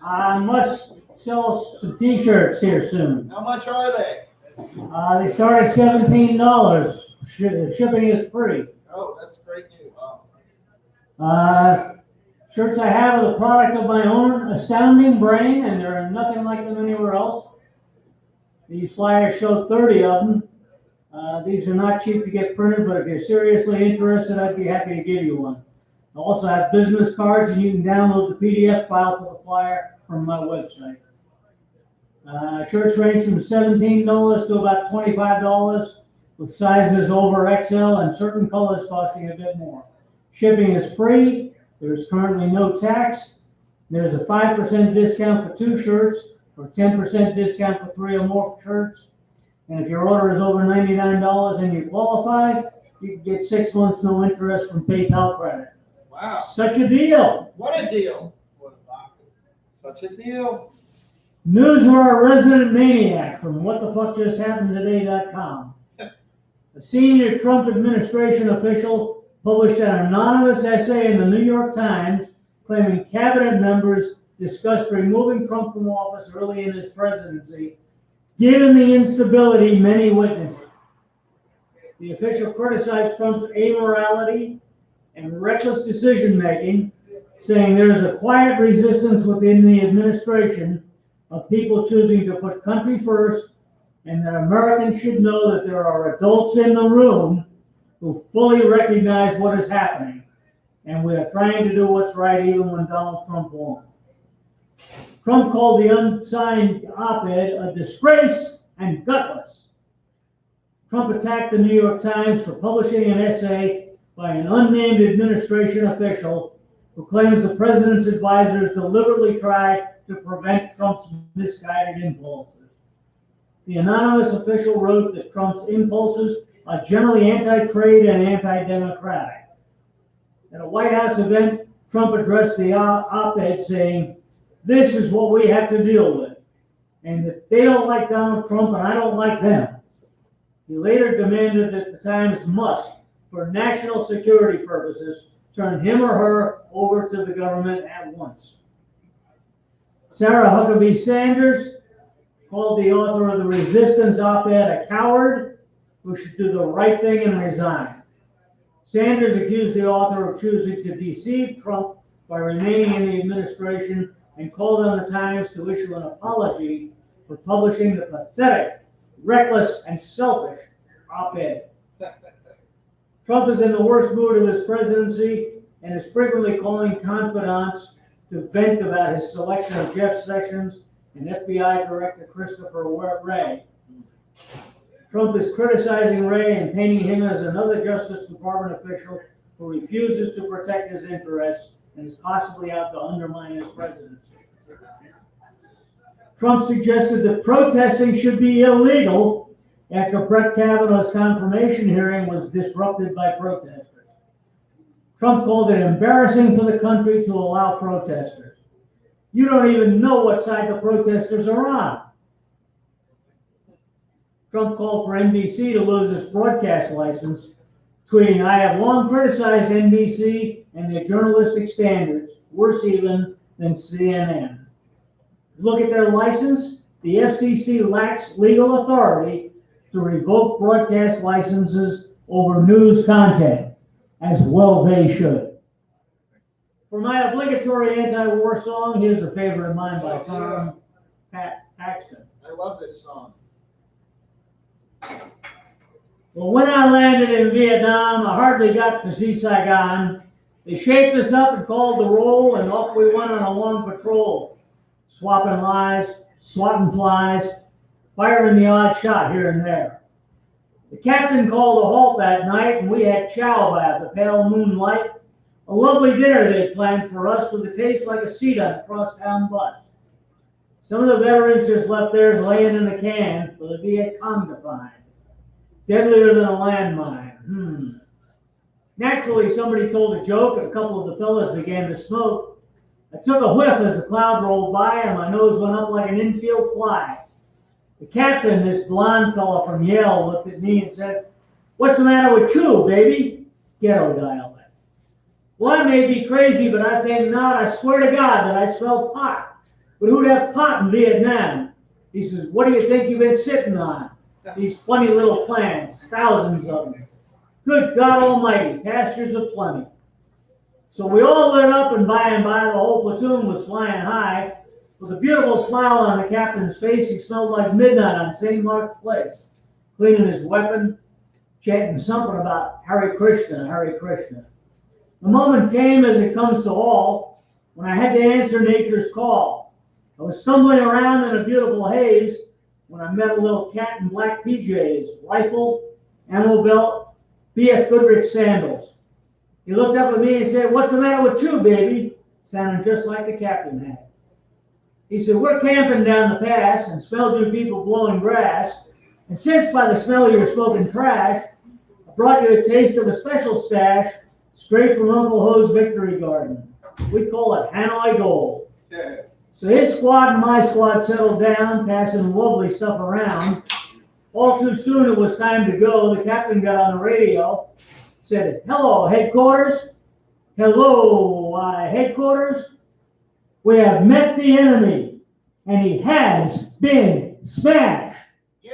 I must sell some t-shirts here soon. How much are they? They start at $17. Shipping is free. Oh, that's great news. Shirts I have are the product of my own astounding brain, and there are nothing like them anywhere else. These flyers show 30 of them. These are not cheap to get printed, but if you're seriously interested, I'd be happy to give you one. I also have business cards, and you can download the PDF file for the flyer from my website. Shirts range from $17 to about $25. with sizes over XL and certain colors costing a bit more. Shipping is free. There's currently no tax. There's a 5% discount for 2 shirts or 10% discount for 3 or more shirts. And if your order is over $99 and you qualify, you can get 6 months no interest from PayPal credit. Wow. Such a deal. What a deal. Such a deal. News for our resident maniac from whatthefuckjusthappenedtoday.com. A senior Trump administration official published an anonymous essay in the New York Times claiming cabinet members discussed removing Trump from office early in his presidency, given the instability many witnessed. The official criticized Trump's amorality and reckless decision-making, saying there is a quiet resistance within the administration of people choosing to put country first, and that Americans should know that there are adults in the room who fully recognize what is happening, and we are trying to do what's right even when Donald Trump won't. Trump called the unsigned op-ed a disgrace and gutless. Trump attacked the New York Times for publishing an essay by an unnamed administration official who claims the president's advisors deliberately tried to prevent Trump's misguided impulses. The anonymous official wrote that Trump's impulses are generally anti-trade and anti-democratic. At a White House event, Trump addressed the op-ed saying, "This is what we have to deal with, and that they don't like Donald Trump and I don't like them." He later demanded that the Times must, for national security purposes, turn him or her over to the government at once. Sarah Huckabee Sanders called the author of the Resistance op-ed a coward who should do the right thing and resign. Sanders accused the author of choosing to deceive Trump by remaining in the administration and called on the Times to issue an apology for publishing the pathetic, reckless, and selfish op-ed. Trump is in the worst mood of his presidency and is frequently calling confidants to vent about his selection of Jeff Sessions and FBI Director Christopher Wray. Trump is criticizing Wray and painting him as another Justice Department official who refuses to protect his interests and is possibly out to undermine his presidency. Trump suggested that protesting should be illegal after Brett Kavanaugh's confirmation hearing was disrupted by protesters. Trump called it embarrassing for the country to allow protesters. You don't even know what side the protesters are on. Trump called for NBC to lose its broadcast license, tweeting, "I have long criticized NBC and their journalistic standards, worse even than CNN. Look at their license. The FCC lacks legal authority to revoke broadcast licenses over news content, as well they should." For my obligatory anti-war song, here's a favorite of mine by Tom Paxton. I love this song. Well, when I landed in Vietnam, I hardly got to see Saigon. They shaped us up and called the roll, and off we went on a long patrol, swapping lies, swatting flies, firing the odd shot here and there. The captain called a halt that night, and we had chow by the pale moonlight, a lovely dinner they'd planned for us with a taste like a seat on a crosstown bus. Some of the veterans just left theirs laying in the can for the Viet Cong to find. Deadlier than a landmine. Naturally, somebody told a joke, and a couple of the fellas began to smoke. I took a whiff as the cloud rolled by, and my nose went up like an infield fly. The captain, this blonde fella from Yale, looked at me and said, "What's the matter with you, baby?" Ghetto dialect. "Well, I may be crazy, but I think not. I swear to God that I smell pot. But who'd have pot in Vietnam?" He says, "What do you think you've been sitting on? These funny little plants, thousands of them. Good God Almighty, pastures of plenty." So we all lit up, and by the whole platoon was flying high. With a beautiful smile on the captain's face, he smelled like midnight on St. Mark's Place, cleaning his weapon, chanting something about Hare Krishna, Hare Krishna. The moment came, as it comes to all, when I had to answer nature's call. I was stumbling around in a beautiful haze when I met a little cat in black PJs, rifle, Ammo belt, B.F. Goodrich sandals. He looked up at me and said, "What's the matter with you, baby?" Sounding just like the captain had. He said, "We're camping down the pass and smelled you people blowing grass. And since by the smell you're smoking trash, I brought you a taste of a special stash straight from Uncle Ho's Victory Garden. We call it Hanoi Gold." Yeah. So his squad and my squad settled down, passing lovely stuff around. All too soon it was time to go. The captain got on the radio, said, "Hello, headquarters. Hello, headquarters. We have met the enemy, and he has been smashed." Yay!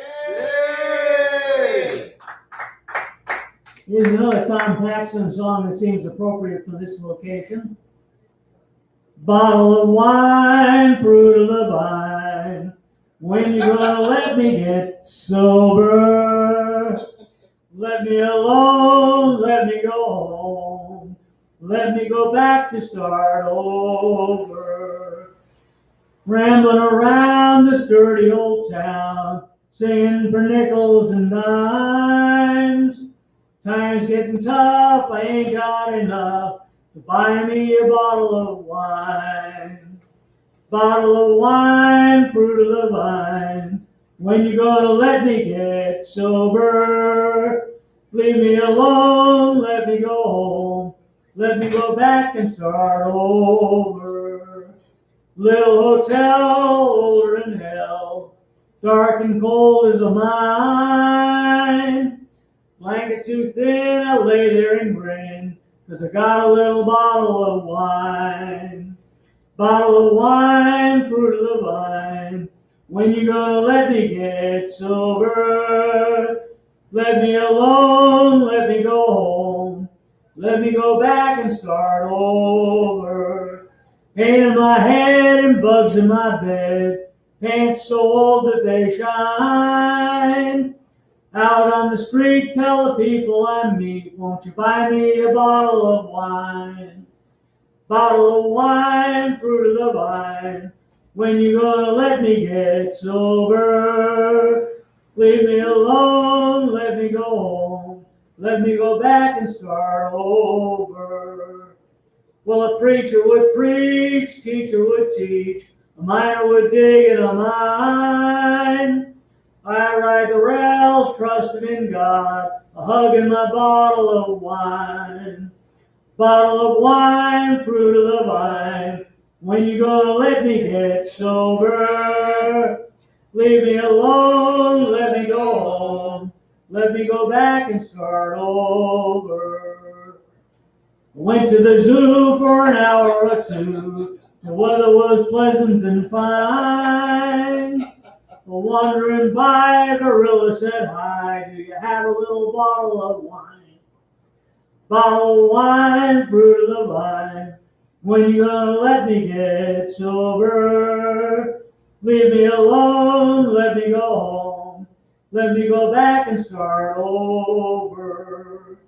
Here's another Tom Paxton song that seems appropriate for this location. Bottle of wine, fruit of the vine. When you gonna let me get sober? Let me alone, let me go home. Let me go back to start over. Rambling around this dirty old town, singing for nickels and dimes. Time's getting tough, I ain't got enough to buy me a bottle of wine. Bottle of wine, fruit of the vine. When you gonna let me get sober? Leave me alone, let me go home. Let me go back and start over. Little hotel, older than hell. Dark and cold as a mine. Blanket too thin, I lay there and grin, 'cause I got a little bottle of wine. Bottle of wine, fruit of the vine. When you gonna let me get sober? Let me alone, let me go home. Let me go back and start over. Pain in my head and bugs in my bed. Pants so old that they shine. Out on the street, tell the people I meet, won't you buy me a bottle of wine? Bottle of wine, fruit of the vine. When you gonna let me get sober? Leave me alone, let me go home. Let me go back and start over. Well, a preacher would preach, teacher would teach, a miner would dig in a mine. I ride the rails, trusting in God, a hugging my bottle of wine. Bottle of wine, fruit of the vine. When you gonna let me get sober? Leave me alone, let me go home. Let me go back and start over. Went to the zoo for an hour or two. The weather was pleasant and fine. Wandering by, a gorilla said hi. Do you have a little bottle of wine? Bottle of wine, fruit of the vine. When you gonna let me get sober? Leave me alone, let me go home. Let me go back and start over.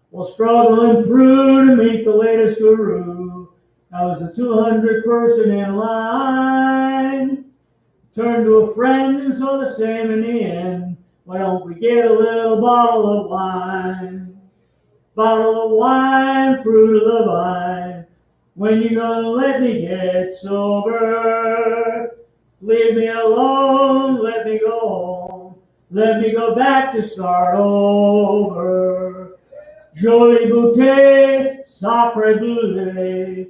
Well, struggling through to meet the latest guru, I was the 200th person in line. Turned to a friend and saw the same in the end. Why don't we get a little bottle of wine? Bottle of wine, fruit of the vine. When you gonna let me get sober? Leave me alone, let me go home. Let me go back to start over. Jolie bouteille, sacre bleu.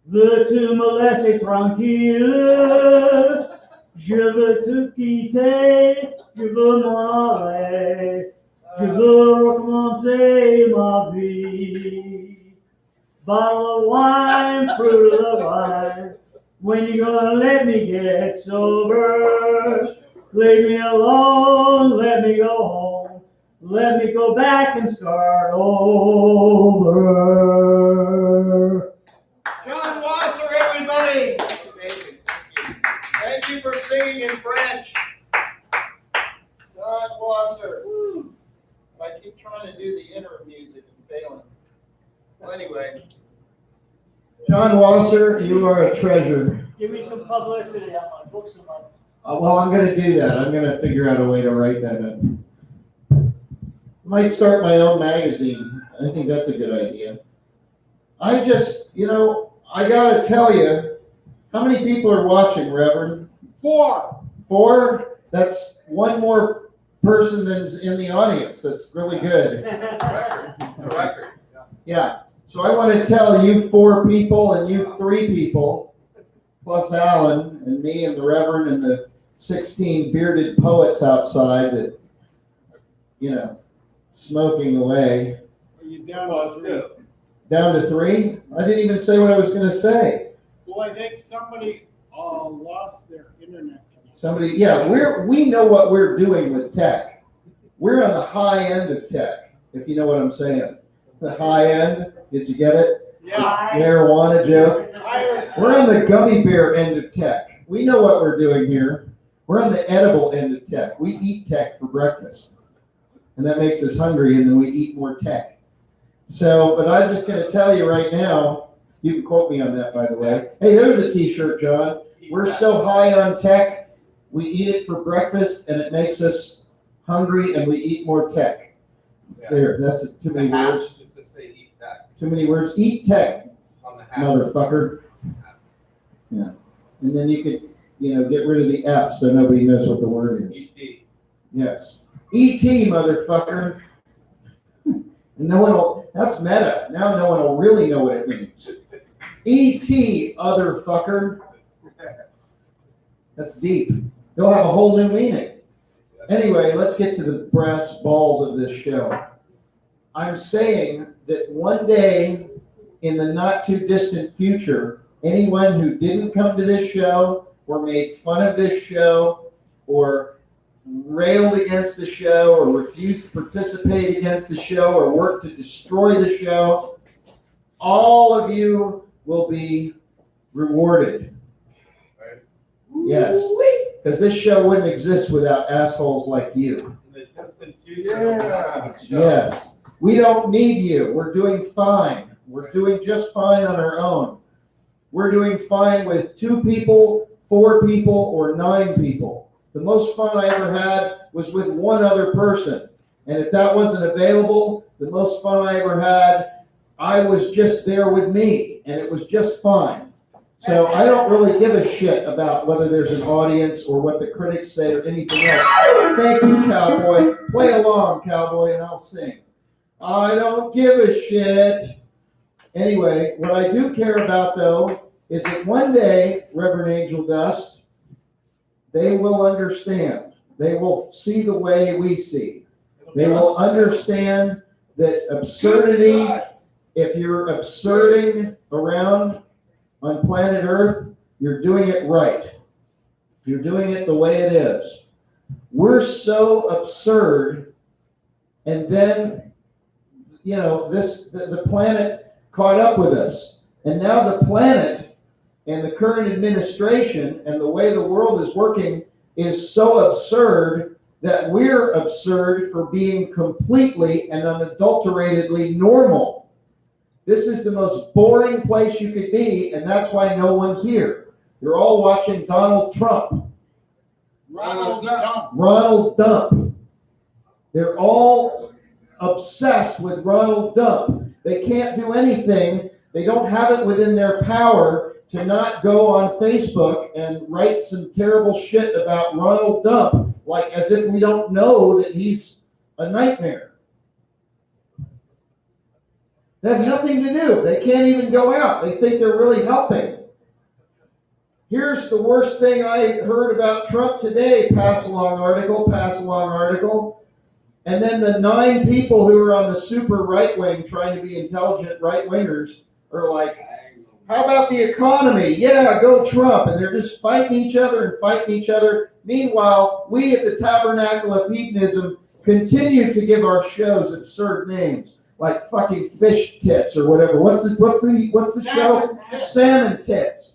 Veux-tu me laisser tranquille? Je veux te quitter, je veux m'en aller. Je veux recommencer ma vie. Bottle of wine, fruit of the vine. When you gonna let me get sober? Leave me alone, let me go home. Let me go back and start over. John Wasser, everybody. That's amazing. Thank you for singing in French. John Wasser. Woo. I keep trying to do the interim music and failing. Well, anyway, John Wasser, you are a treasure. Give me some publicity on my books and my. Well, I'm going to do that. I'm going to figure out a way to write that in. Might start my own magazine. I think that's a good idea. I just, I gotta tell you, how many people are watching, Reverend? 4. 4? That's one more person than's in the audience. That's really good. It's a record. Yeah. So I want to tell you 4 people and you 3 people, plus Alan and me and the Reverend and the 16 bearded poets outside that, smoking away. Are you down Well, to it's 3? good. Down to 3? I didn't even say what I was going to say. Well, I think somebody lost their internet connection. Somebody, we know what we're doing with tech. We're on the high end of tech, if you know what I'm saying. The high end, did you get it? Yeah. Marijuana joke. Higher. We're on the gummy bear end of tech. We know what we're doing here. We're on the edible end of tech. We eat tech for breakfast. And that makes us hungry, and then we eat more tech. So, but I'm just going to tell you right now, you can quote me on that, by the way. Hey, there's a t-shirt, John. We're so high on tech, we eat it for breakfast, and it makes us hungry, and we eat more tech. Yeah. There, that's too many words. It's just say eat tech Too many words. Eat tech, on the hat. motherfucker. Yeah. And then you could, get rid of the F so nobody knows what the word is. E.T. Yes. E.T., motherfucker. And no one will, that's meta. Now no one will really know what it means. E.T., otherfucker. That's deep. They'll have a whole new meaning. Anyway, let's get to the brass balls of this show. I'm saying that one day in the not too distant future, anyone who didn't come to this show or made fun of this show or railed against the show or refused to participate against the show or worked to destroy the show, all of you will be rewarded. Right? Yes, because this show wouldn't exist without assholes like you. In the distant future. Yeah. Yes, we don't need you. We're doing fine. We're doing just fine on our own. We're doing fine with 2 people, 4 people, or 9 people. The most fun I ever had was with 1 other person. And if that wasn't available, the most fun I ever had, I was just there with me, and it was just fine. So I don't really give a shit about whether there's an audience or what the critics say or anything else. Thank you, cowboy. Play along, cowboy, and I'll sing. I don't give a shit. Anyway, what I do care about, though, is that one day, Reverend Angel Dust, they will understand. They will see the way we see. They will understand that absurdity, if you're absurding around on planet Earth, you're doing it right. You're doing it the way it is. We're so absurd, and then, the planet caught up with us. And now the planet and the current administration and the way the world is working is so absurd that we're absurd for being completely and unadulteratedly normal. This is the most boring place you could be, and that's why no one's here. They're all watching Donald Trump. Ronald Dump. They're all obsessed with Ronald Dump. They can't do anything. They don't have it within their power to not go on Facebook and write some terrible shit about Ronald Dump, like as if we don't know that he's a nightmare. They have nothing to do. They can't even go out. They think they're really helping. Here's the worst thing I heard about Trump today. Pass along article. And then the 9 people who are on the super right wing trying to be intelligent right wingers are like, how about the economy? Yeah, go Trump. And they're just fighting each other. Meanwhile, we at the Tabernacle of Hedonism continue to give our shows absurd names, like fucking fish tits or whatever. What's the show? Salmon tits.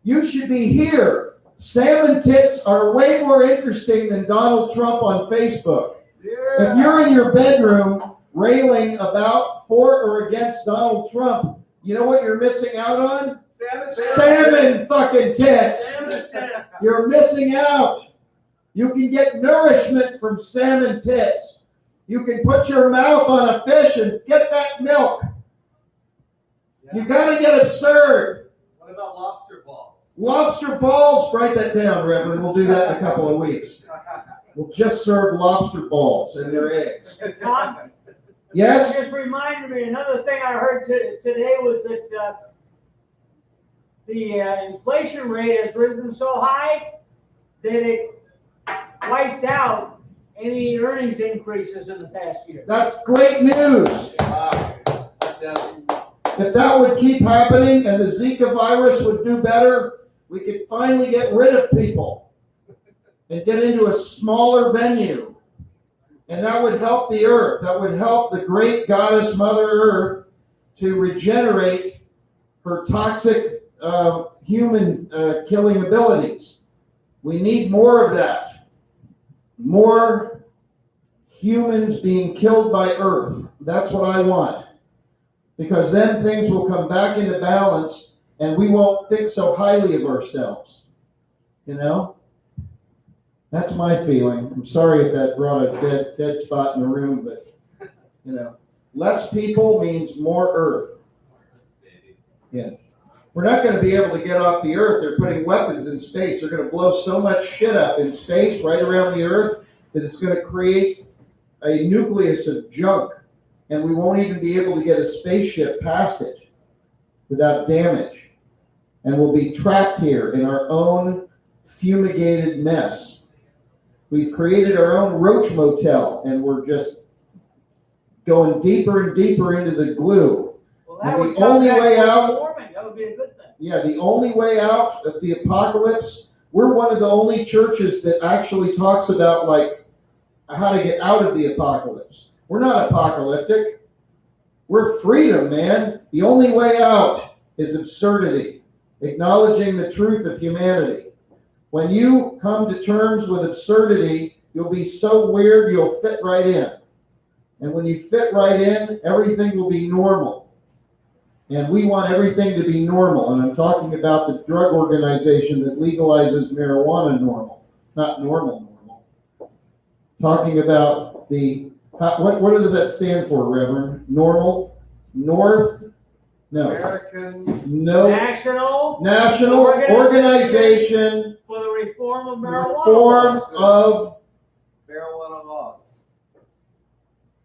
You should be here. Salmon tits are way more interesting than Donald Trump on Facebook. If you're in your bedroom railing about for or against Donald Trump, you know what you're missing out on? Salmon fucking tits. You're missing out. You can get nourishment from salmon tits. You can put your mouth on a fish and get that milk. You gotta get absurd. What about lobster balls? Lobster balls, write that down, Reverend. We'll do that in a couple of weeks. We'll just serve lobster balls and their eggs. Tom, Yes? just reminded me, another thing I heard today was that the inflation rate has risen so high that it wiped out any earnings increases in the past year. That's great news. Wow. If that would keep happening and the Zika virus would do better, we could finally get rid of people and get into a smaller venue. And that would help the earth. That would help the great goddess Mother Earth to regenerate her toxic human killing abilities. We need more of that. More humans being killed by Earth. That's what I want. Because then things will come back into balance and we won't think so highly of ourselves. You know? That's my feeling. I'm sorry if that brought a dead spot in the room, but, you know, less people means more Earth. Yeah. We're not going to be able to get off the Earth. They're putting weapons in space. They're going to blow so much shit up in space right around the Earth that it's going to create a nucleus of junk. And we won't even be able to get a spaceship past it without damage. And we'll be trapped here in our own fumigated mess. We've created our own roach motel, and we're just going deeper and deeper into the glue. Well, And that would the only come back way to out, warming. That would be a good thing. yeah, the only way out of the apocalypse, we're one of the only churches that actually talks about, like, how to get out of the apocalypse. We're not apocalyptic. We're freedom, man. The only way out is absurdity, acknowledging the truth of humanity. When you come to terms with absurdity, you'll be so weird you'll fit right in. And when you fit right in, everything will be normal. And we want everything to be normal. And I'm talking about the drug organization that legalizes marijuana normal, not normal. Talking about the, what does that stand for, Reverend? Normal? North? No. American. No. National Organization for the reform of for the marijuana. Reform of Marijuana laws.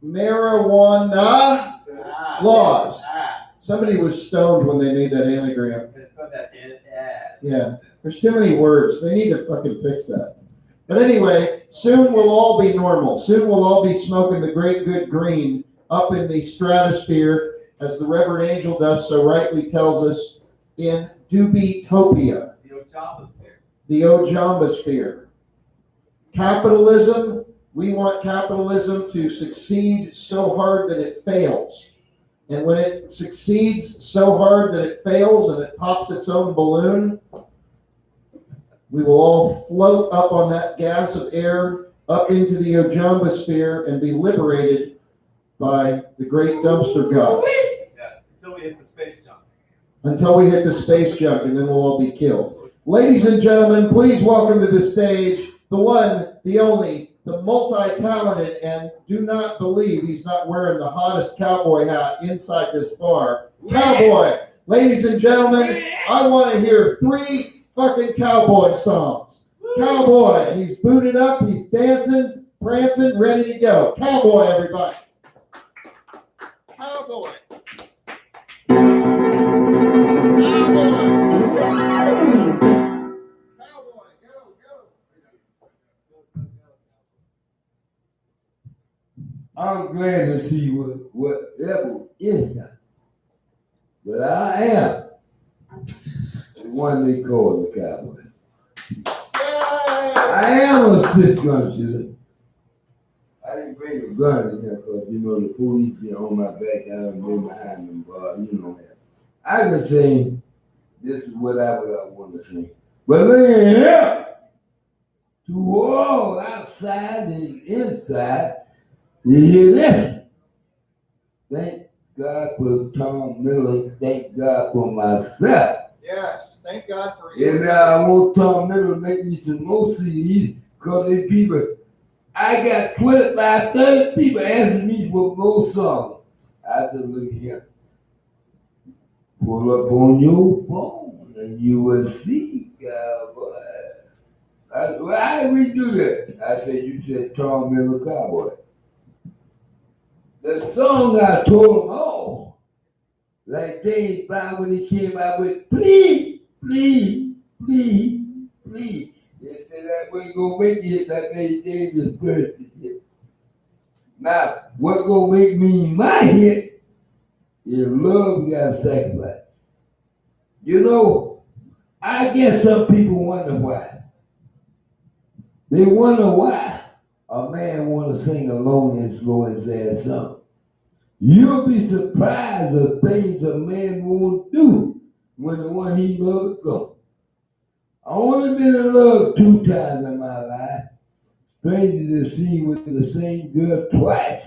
Marijuana laws. Somebody was stoned when they made that anagram. Yeah. There's too many words. They need to fucking fix that. But anyway, soon we'll all be normal. Soon we'll all be smoking the great good green up in the stratosphere, as the Reverend Angel Dust so rightly tells us, in Dubitopia. The Ojambosphere. Capitalism, we want capitalism to succeed so hard that it fails. And when it succeeds so hard that it fails and it pops its own balloon, we will all float up on that gas of air up into the Ojambosphere and be liberated by the great dumpster gods. Yeah, until we hit the space junk. Until we hit the space junk, and then we'll all be killed. Ladies and gentlemen, please welcome to the stage the one, the only, the multi-talented, and do not believe he's not wearing the hottest cowboy hat inside this bar. Cowboy! Ladies and gentlemen, I want to hear 3 fucking cowboy songs. Cowboy, he's booted up, he's dancing, prancing, ready to go. Cowboy, everybody. Cowboy. I'm glad to see whatever in here. But I am the one they call the cowboy. I am a six-gun shooter. I didn't bring a gun in here because, you know, the police be on my back. I done been behind them, you know that. I can say this is whatever I want to say. But look at here. To all outside and inside, you hear this? Thank God for Tom Miller. Thank God for myself. Yes, thank God for you. And I want Tom Miller to make me some more CDs because these people I got 25, 30 people asking me for more songs. I said, look here. Pull up on your phone and you will see, cowboy. How did we do that? I said, you said Tom Miller Cowboy. The song I told them all, like James Brown when he came out with, please, please, please, please. They said that wasn't gonna make it like Mary James' first hit. Now, what gonna make me my hit is love got sacrifice. You know, I guess some people wonder why. They wonder why a man want to sing a lonely and slow and sad song. You'll be surprised the things a man won't do when the one he loves goes. I only been in love 2 times in my life. Stranger to see with the same girl twice.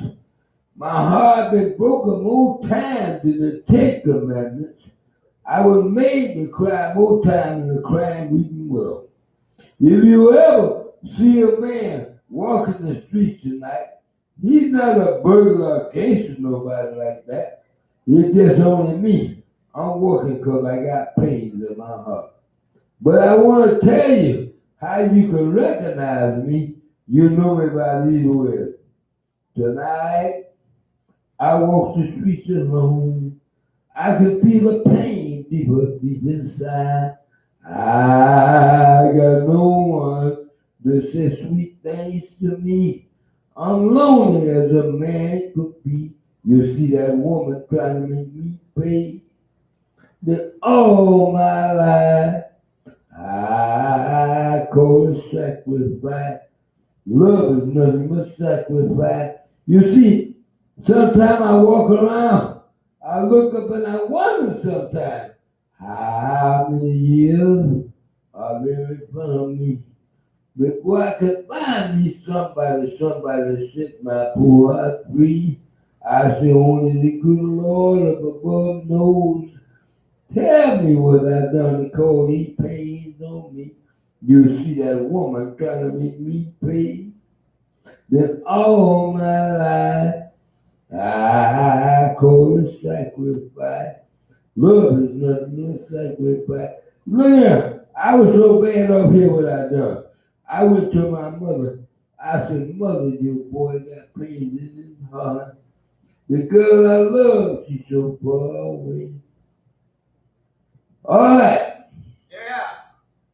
My heart been broken more times than the 10 commandments. I was made to cry more times than the crying weeping world. If you ever see a man walking the streets tonight, he's not a burglar or gangster, nobody like that. It's just only me. I'm working because I got pains in my heart. But I want to tell you how you can recognize me. You know me by these words. Tonight, I walk the streets alone. I can feel the pain deep inside. I got no one that says sweet things to me. I'm lonely as a man could be. You see that woman trying to make me pay. That all my life I call it sacrifice. Love is nothing but sacrifice. You see, sometimes I walk around, I look up and I wonder sometimes how many years are there in front of me before I can find me somebody to set my poor heart free. I say only the good Lord up above knows. Tell me what I done to call these pains on me. You see that woman trying to make me pay. Then all my life I call it sacrifice. Love is nothing but sacrifice. Look here, I was so bad off here what I done. I went to my mother. I said, Mother, your boy got pain in his heart. The girl I love, she's so far away. All right. Yeah.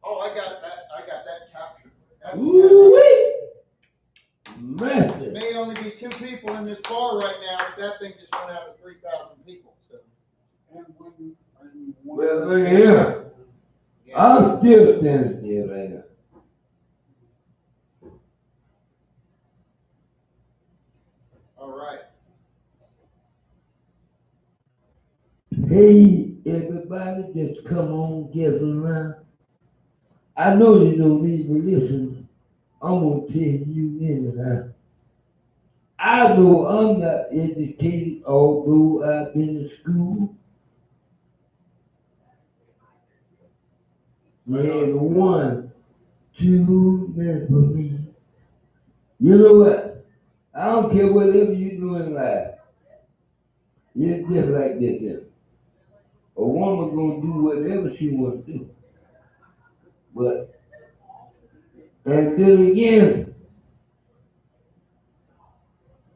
Oh, I got that captured. Ooh-wee. Master. May only be 2 people in this bar right now, but that thing just went out to 3,000 people. So. Well, look here. I'm still standing here right now. All right. Hey, everybody, just come on, get around. I know you don't need to listen. I'm going to tell you anyhow. I know I'm not educated, although I've been in school. You had 1, 2 minutes for me. You know what? I don't care whatever you do in life. It's just like this here. A woman gonna do whatever she wants to do. But, and then again,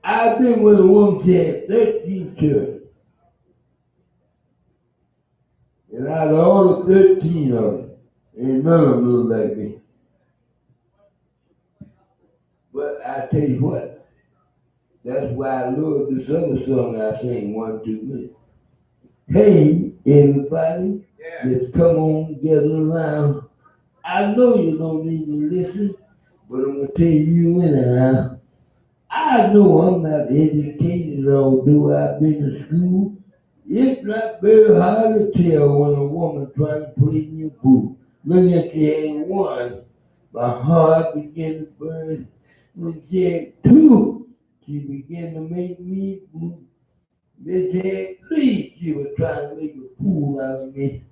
I've been with a woman that had 13 children. And out of all the 13 of them, ain't none of them look like me. But I tell you what, that's why I love this other song I sing 1, 2 minutes. Hey, everybody, let's come on, gather around. I know you don't need to listen, but I'm gonna tell you anyhow. I know I'm not educated, although I've been to school. It's not very hard to tell when a woman trying to play me a boo. Look at you had 1, my heart began to burn. When she had 2, she began to make me blue. Then she had 3, she was trying to make a fool out of me.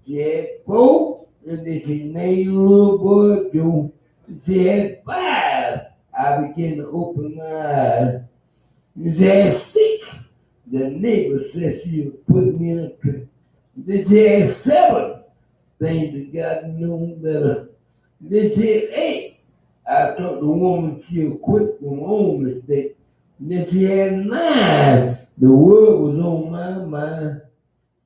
She had 4, and then she named little boy Joe. She had 5, I began to open my eyes. Then six, the neighbor said she was putting me in a trip. Then she had seven things that God knew better. Then she had eight. I told the woman she'll quit from her own mistake. Then she had nine. The word was on my mind.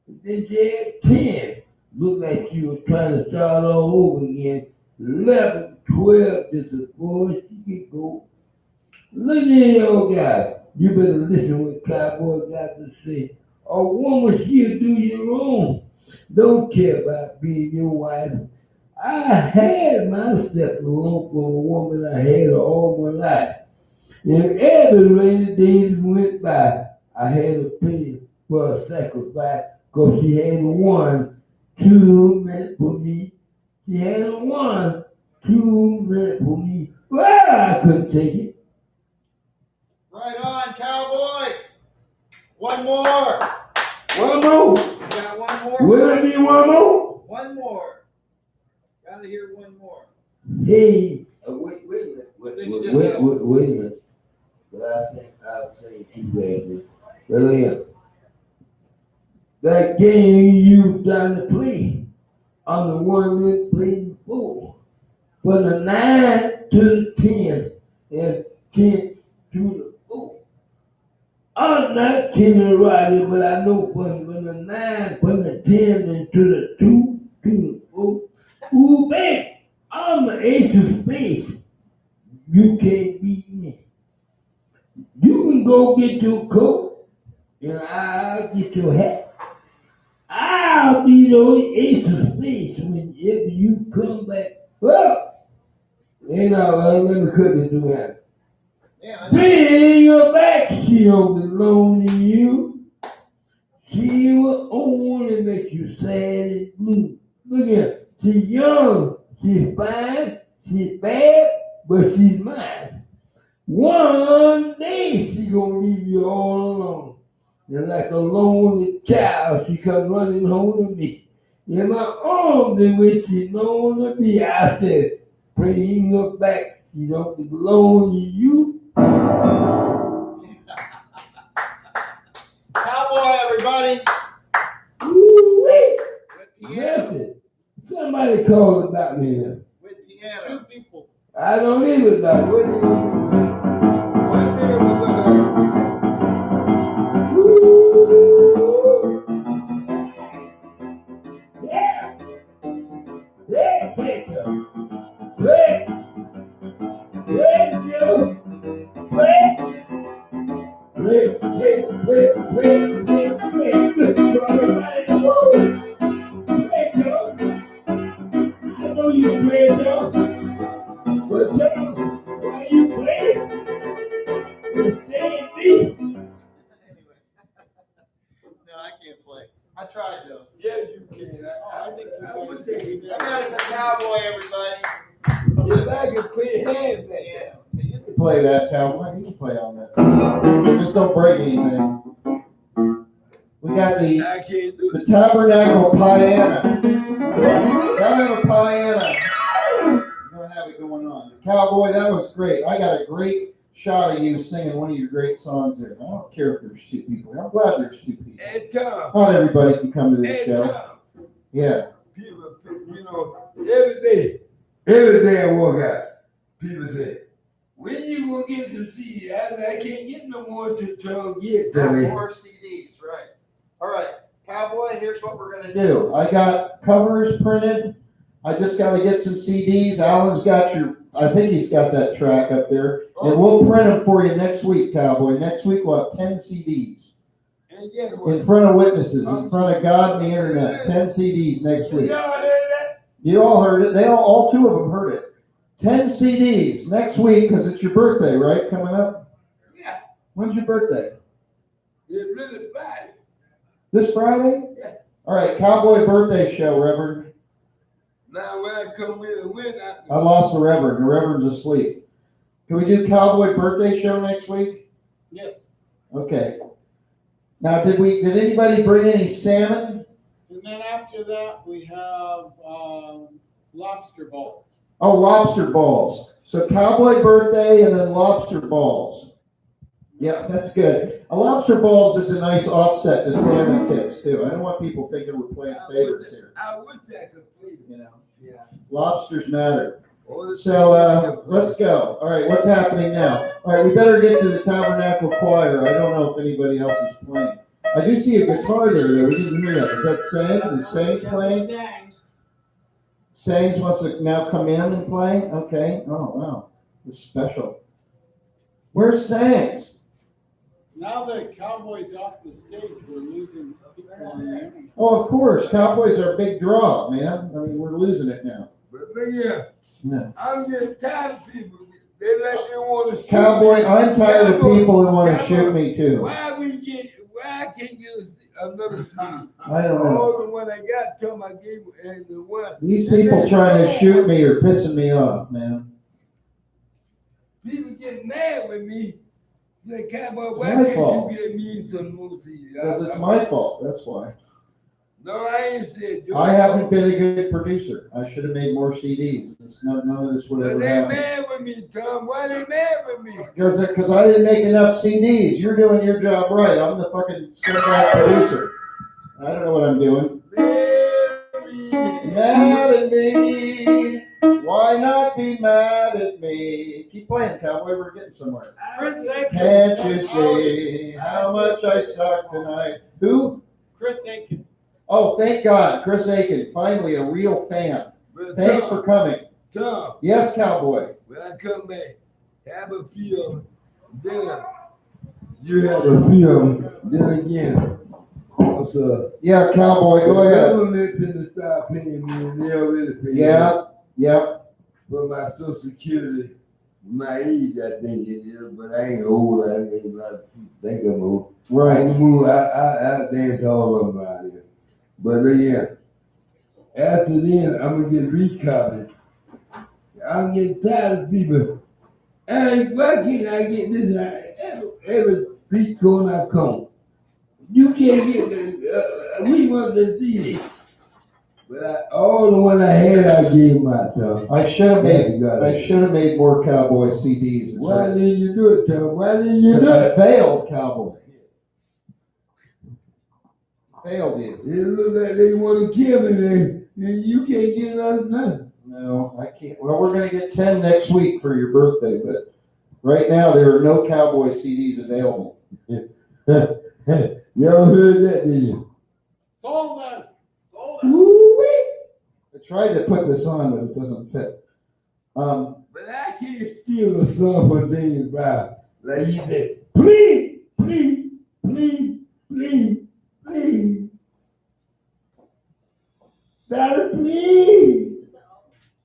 Then she had 10. Looked like she was trying to start all over again. 11, 12, just as far as she could go. Look at here, old guy. You better listen what Cowboy got to say. A woman, she'll do you wrong. Don't care about being your wife. I had myself a lump of a woman. I had her all my life. And every rainy days went by, I had to pay for a sacrifice because she had one too many for me. She had one too many for me. Well, I couldn't take it. Right on, cowboy. One more. One more. You got one more? Will it be one more? One more. Gotta hear one more. Hey, wait a minute. Wait Then you a just minute. But I think I'm saying too badly. But yeah, that game you done to play, I'm the one that played before. For the 9 to the 10 and 10 to the 4. I'm not Kenny Roddy, but I know from the 9, from the 10 and to the 2 to the 4. Ooh, baby, I'm the ace of spades. You can't beat me. You can go get your coat, and I'll get your hat. I'll be the ace of spades whenever you come back. Well, let me cut this do that. Yeah, Bring her back. She don't belong to you. She will only make you sad and blue. Look at her. She's young. She's fine. She's bad, but she's mine. One day she gonna leave you all alone. And like a lonely child, she come running home to me. In my arms, the way she known to be. I said, bring her back. She don't belong to you. cowboy, everybody. Ooh-wee. With piano. Listen, somebody called about me now. With piano. 2 people. I don't even know. What are you gonna do with me? One day we're gonna have to do that. Woo! Yeah! Yeah, Peter! Play! Play, Bill! Play! Play! Good for everybody. Woo! Play, Joe! I know you play, Joe. But Joe, why you play? It's J&B. Anyway. No, I can't play. I tried though. Yeah, you can. I think I would take it. I'm ready for cowboy, everybody. If I could play hand back there. Yeah. You can play that, Cowboy. You can play on that. Just don't break anything. We got I can't do the Tabernacle piano. Down in the piano. We're gonna have it going on. Cowboy, that was great. I got a great shot of you singing one of your great songs there. I don't care if there's 2 people. I'm glad there's 2 people. Hey, Tom. Not everybody can come to this Hey, show. Tom. Yeah. People, every day I walk out, people say, when you gonna get some CDs? I can't get no more to get to me. More CDs, right. All right, cowboy, here's what we're gonna do. Do. I got covers printed. I just got to get some CDs. Alan's got I think he's got that track up there. And we'll print them for you next week, Cowboy. Next week we'll have 10 CDs. And guess what? In front of witnesses, in front of God and the internet. 10 CDs next week. Y'all heard that? You all heard it. All 2 of them heard it. 10 CDs next week because it's your birthday, right? Coming up? Yeah. When's your birthday? It's really Friday. This Friday? Yeah. All right, Cowboy birthday show, Reverend. Now when I come with a win, I lost the Reverend. The Reverend's asleep. Can we do Cowboy birthday show next week? Yes. Okay. Now, did anybody bring any salmon? And then after that, we have lobster balls. Oh, lobster balls. So cowboy birthday and then lobster balls. Yeah, that's good. A lobster balls is a nice offset to salmon tits too. I don't want people thinking we're playing favorites here. I wish I could play. You know, Yeah. lobsters matter. So let's go. All right, what's happening now? All right, we better get to the Tabernacle Choir. I don't know if anybody else is playing. I do see a guitar there, though. We didn't hear that. Is that Sangs? Is Sangs playing? Sangs wants to now come in and play? Okay. Oh, wow. This is special. Where's Sangs? Now that Cowboys off the stage, we're losing people on the internet. Oh, of course. Cowboys are a big draw, man. I mean, we're losing it now. But yeah, No. I'm getting tired of people. They like they want to shoot Cowboy, me. I'm tired of Cowboy, people who want to Cowboy, shoot me, too. Why I can't get another CD? I don't know. All the one I got, tell my game and the one. These people trying to shoot me are pissing me off, man. People get mad with me. Say, Cowboy, It's why my can't fault. you get me some more CDs? Because it's my fault, that's why. No, I ain't said your I haven't been a good producer. I should have made more CDs. None of this would But ever they happen. mad with me, Tom. Why they mad with me? Because I didn't make enough CDs. You're doing your job right. I'm the fucking scumbag producer. I don't know what I'm doing. Mad at me. Why not be mad at me? Keep playing, Cowboy. We're getting somewhere. Can't you see how much I suck tonight? Who? Chris Aiken. Oh, thank God. Chris Aiken. Finally, a real fan. But Thanks Tom, for coming. Tom, Yes, Cowboy. when I come back, have a film, then you have a film, then again. So, Yeah, Cowboy, go the ahead. government finna start paying me, and they already paying me Yeah. for my Social Security. My age, I think it is, but I ain't old. I ain't a lot of people think I'm old. I Right. can move. I dance all of them around here. But yeah, after then, I'm gonna get recopied. I'm getting tired of people. Hey, why can't I get this every street corner I come? You can't get the, we want the CD. But all the one I had, I gave my Tom. I should have Thank God. made more Cowboy CDs. That's Why right. didn't you do it, Tom? Why didn't you do I it? failed, Cowboy. Failed you. It look like they want to kill me. You can't get nothing. No, I can't. Well, we're going to get 10 next week for your birthday, but right now there are no Cowboy CDs available. Y'all heard that, did you? Sold them. Woo-wee. I tried to put this on, but it doesn't fit. But I can't steal a song for James Brown. Like he said, please, please, please, please, please. Daddy, please.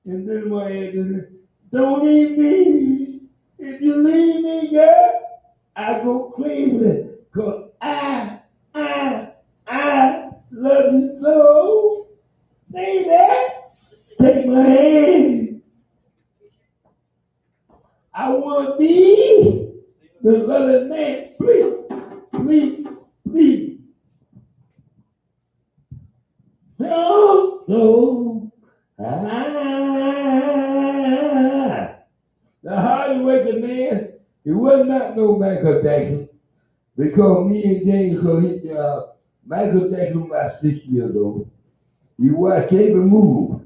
And then my head is, don't leave me. If you leave me, girl, I go crazy. Cause I love you so. Baby, take my hand. I want to be the loving man. Please, please, please. No. The hard working man, he was not no Michael Jackson. Because me and James, Michael Jackson was 6 years old. He watched every move.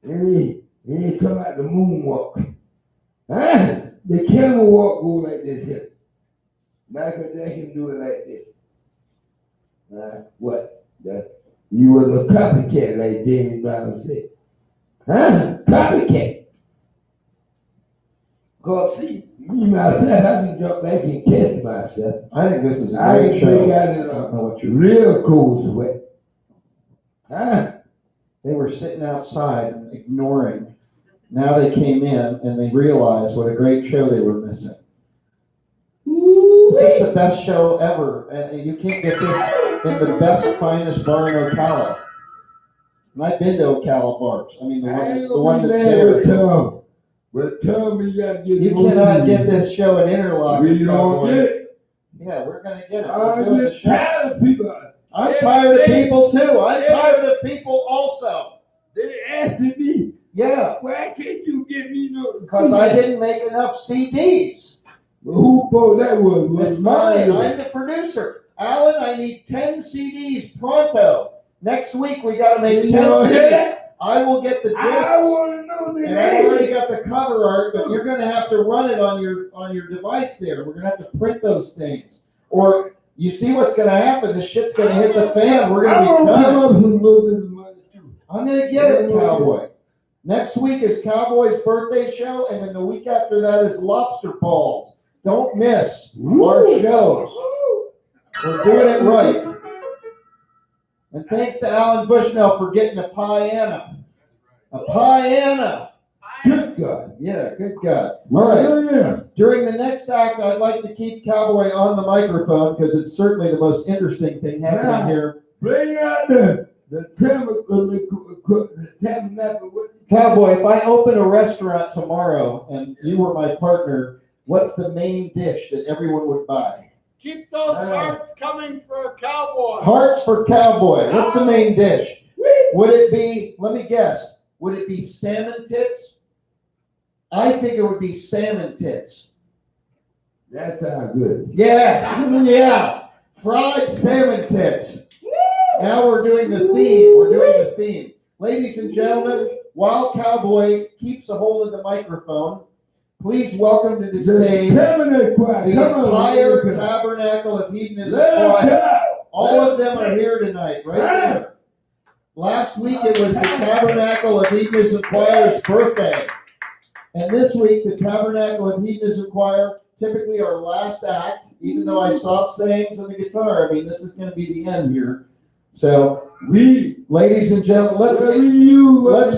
And he come out the moonwalk. Huh? The camel walk go like this here. Michael Jackson do it like this. What? You was a copycat like James Brown said. Huh? Copycat. Cause see, me myself, I can jump back and catch myself. I think this is a I great can show. break out I in don't know a what you. real cold sweat. Huh? They were sitting outside ignoring. Now they came in and they realized what a great show they were missing. This is the best show ever, and you can't get this in the best, finest bar in Ocala. And I've been to Ocala bars. I mean, the one that's there. Tom. But Tom, we gotta get You more cannot CDs. get this show in Interlochen. We don't Cowboy. get it. Yeah, we're gonna get it. I We're doing the get show. tired of people. I'm Every tired of day. people too. I'm Every- tired of people also. They asking me, Yeah, Why can't you give me no? because I didn't make enough CDs. Well, who fault that was? It's mine. I'm the producer. Alan, I need 10 CDs pronto. Next week we got to make 10 CDs. I will get the discs. I want to know the And I've already got the cover art, but you're going to have to run it on your device there. We're going to have to print those things. Or you see what's going to happen. This shit's going to hit the fan. We're going to be done. I'm going to get it, Cowboy. Next week is Cowboy's birthday show, and then the week after that is Lobster Balls. Don't miss our shows. We're doing it right. And thanks to Alan Bushnell for getting a piano. A piano. Good God. Yeah, good God. All right. Yeah. During the next act, I'd like to keep Cowboy on the microphone because it's certainly the most interesting thing happening here. Bring out the tabernacle. Cowboy, if I open a restaurant tomorrow and you were my partner, what's the main dish that everyone would buy? Keep those hearts coming for a cowboy. Hearts for Cowboy. What's the main dish? Would it be, let me guess, would it be salmon tits? I think it would be salmon tits. That sounds good. Yes, yeah. Fried salmon tits. Now we're doing the theme. We're doing the theme. Ladies and gentlemen, while Cowboy keeps a hold of the microphone, please welcome to the stage the entire Tabernacle of Hedonism Choir. All of them are here tonight, right there. Last week it was the Tabernacle of Hedonism Choir's birthday. And this week, the Tabernacle of Hedonism Choir, typically our last act, even though I saw sayings on the guitar, I mean, this is going to be the end here. So, ladies and gentlemen, let's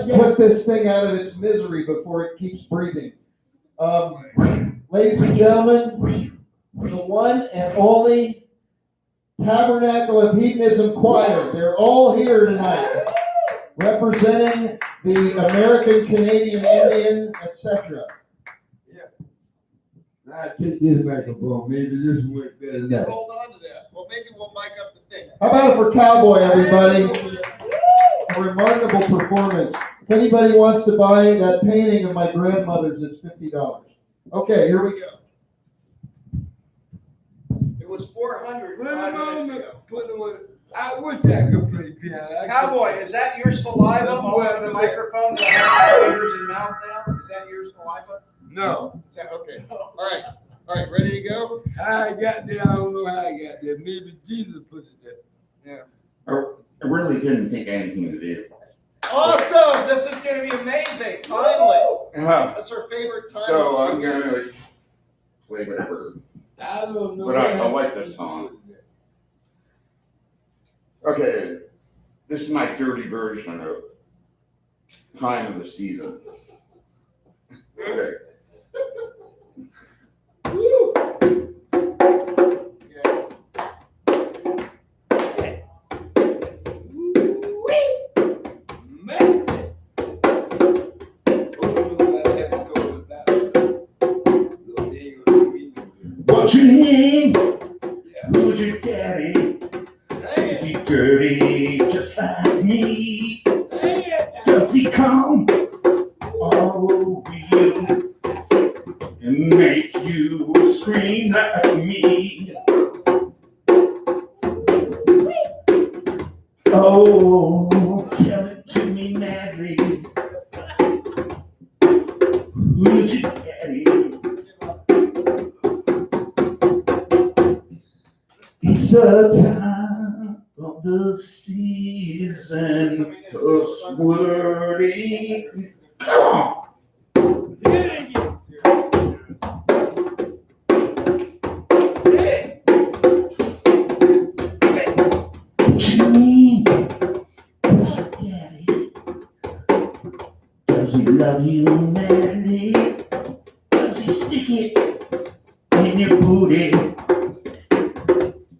put this thing out of its misery before it keeps breathing. Ladies and gentlemen, the one and only Tabernacle of Hedonism Choir. They're all here tonight, representing the American, Canadian, Indian, etc. Yeah. Now take this microphone. Maybe this went better now. Hold on to that. Well, maybe we'll mic up the thing. How about it for Cowboy, everybody? A remarkable performance. If anybody wants to buy that painting of my grandmother's, it's $50. Okay, here we go. It was 400 5 minutes ago. I wish I could play piano. Cowboy, is that your saliva all over the microphone that I have my fingers and mouth now? Is that your saliva? No. Is that okay? All right, ready to go? How I got there, I don't know how I got there. Maybe Jesus put it there. Yeah. I really didn't think anything of it. Awesome! This is going to be amazing. Finally, that's our favorite time. So I'm gonna play whatever. I don't know. But I like this song. Okay, this is my dirty version of Time of the Season. Okay. Yes. What you need? Who's your daddy? Is he dirty just like me? Does he come all over you and make you scream like me? Oh, tell it to me madly. Who's your daddy? It's a time of the season, the swirling. Come on. What you mean, Daddy? Does he love you madly? Does he stick it in your booty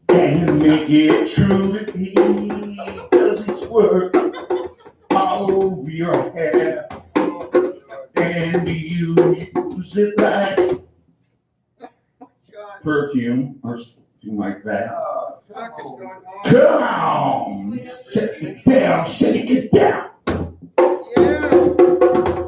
and make it truly? Does he squirt all over your hair? And do you use it like perfume or something like that? Fuck is going on? Come on! Shake it down, shake it down! Yeah.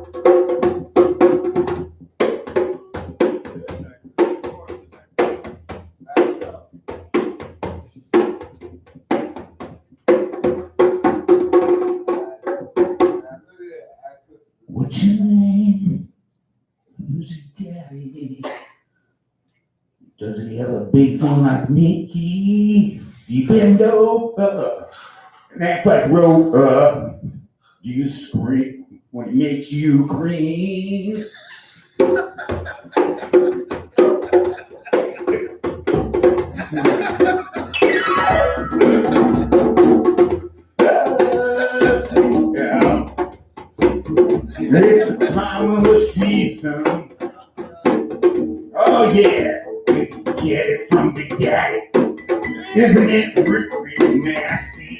What's your name? Who's your daddy? Does he have a big phone like Mickey? Do you bend over and act like roll up? Do you scream when he makes you cream? Yeah. It's the time of the season. Oh yeah, we get it from Big Daddy. Isn't it really nasty?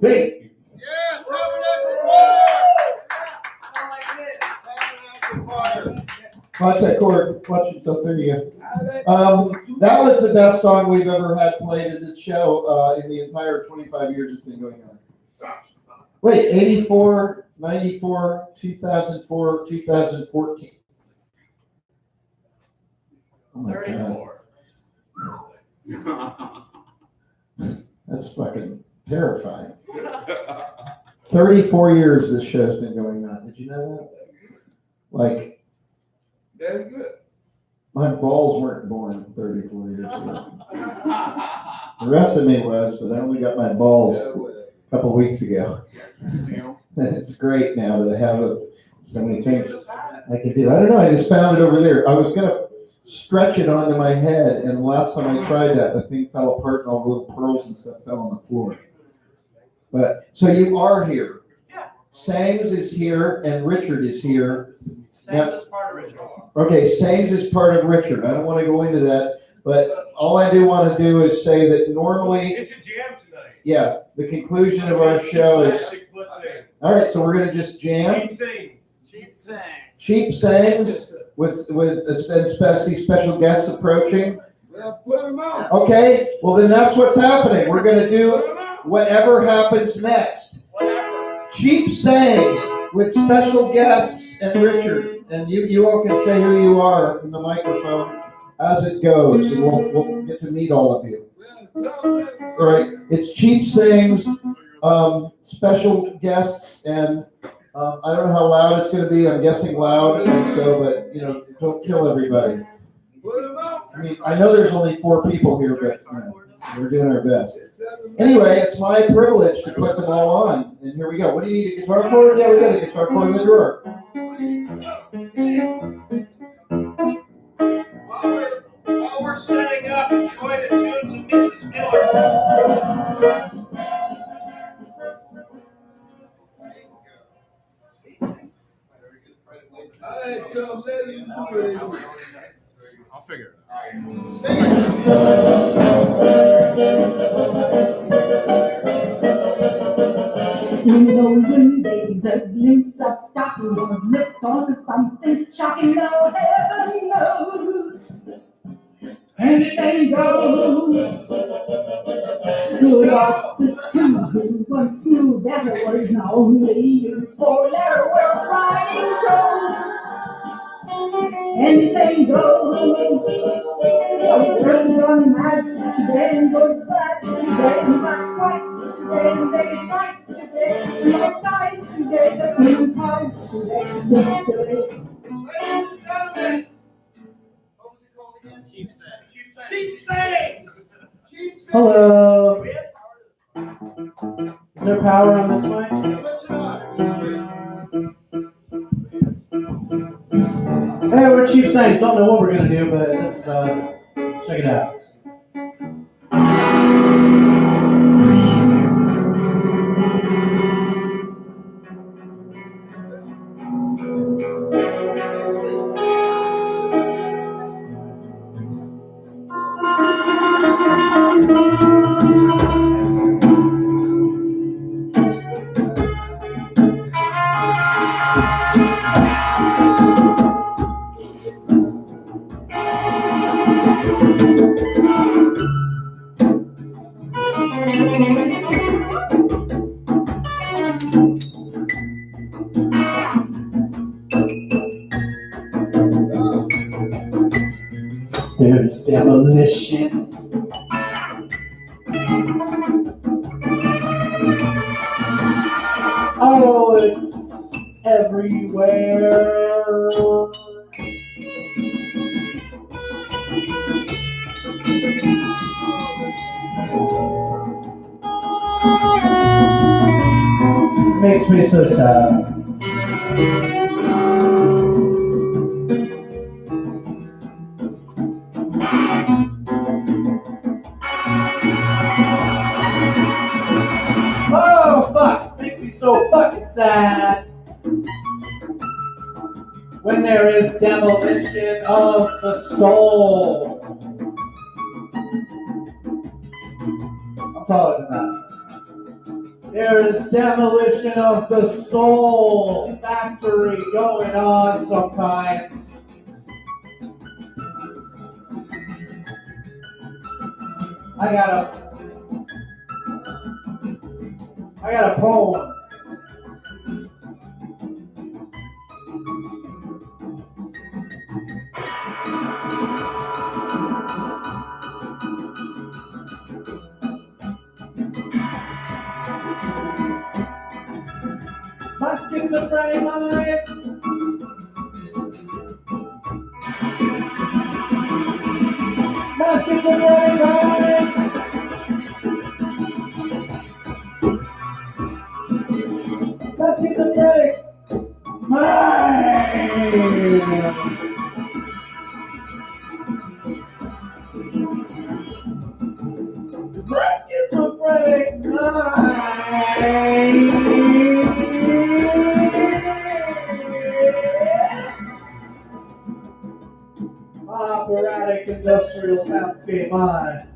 Hey, Yeah, Tabernacle Choir! I like this, Tabernacle Choir. Watch that chord. Watch yourself. There you go. That was the best song we've ever had played at this show in the entire 25 years it's been going on. Wait, 84, 94, 2004, 2014. Oh my God. That's fucking terrifying. 34 years this show's been going on. Did you know that? Like, Very good. my balls weren't born 34 years ago. The rest of me was, but I only got my balls a couple weeks ago. It's great now that I have so many things I can do. I don't know, I just found it over there. I was going to stretch it onto my head, and the last time I tried that, the thing fell apart and all the little pearls and stuff fell on the floor. But, so you are here. Yeah. Sangs is here, and Richard is here. Sam's is part of Richard. Okay, Sangs is part of Richard. I don't want to go into that, but all I do want to do is say that normally, It's a jam tonight. yeah, the conclusion of our show is, all right, so we're going to just jam. Cheap sings. Cheap sang. Cheap Sangs with especially special guests approaching. Well, put them out. Okay, well then that's what's happening. We're going to do whatever happens next. Whatever. Cheap Sangs with special guests and Richard. And you all can say who you are in the microphone as it goes, and we'll get to meet all of you. All right, it's Cheap Sangs, special guests, and I don't know how loud it's going to be. I'm guessing loud, and so, but don't kill everybody. I mean, I know there's only 4 people here, but we're doing our best. Anyway, it's my privilege to put them all on, and here we go. What do you need, a guitar chord? Yeah, we got a guitar chord in the drawer. While we're setting up, enjoy the tunes of Mrs. Miller. I'll figure it In the olden days, a glimpse of stocking was lipped on something shocking. Now heaven knows anything goes. Good office too, who once knew better words, now only use 4-letter words, writing prose. Anything goes. Girls run mad today and goes bad. Today and black's white. Today and day is night. Today and blue skies. Today the blue skies. Today the city. Ladies and gentlemen, what was it called again? Cheap Sangs. Cheap Sangs. Cheap Sangs. Hello. Is there power on this mic? Switch it on. Hey, we're Cheap Sangs. Don't know what we're gonna do, but this check it out. demolition. Oh, it's everywhere. It makes me so sad. Oh, fuck! Makes me so fucking sad. When there is demolition of the soul. I'm taller than that. There is demolition of the soul factory going on sometimes. I got a poem. My schizophrenic mind. My schizophrenic mind. My schizophrenic mind. My schizophrenic mind. My operatic industrial soundscape mind.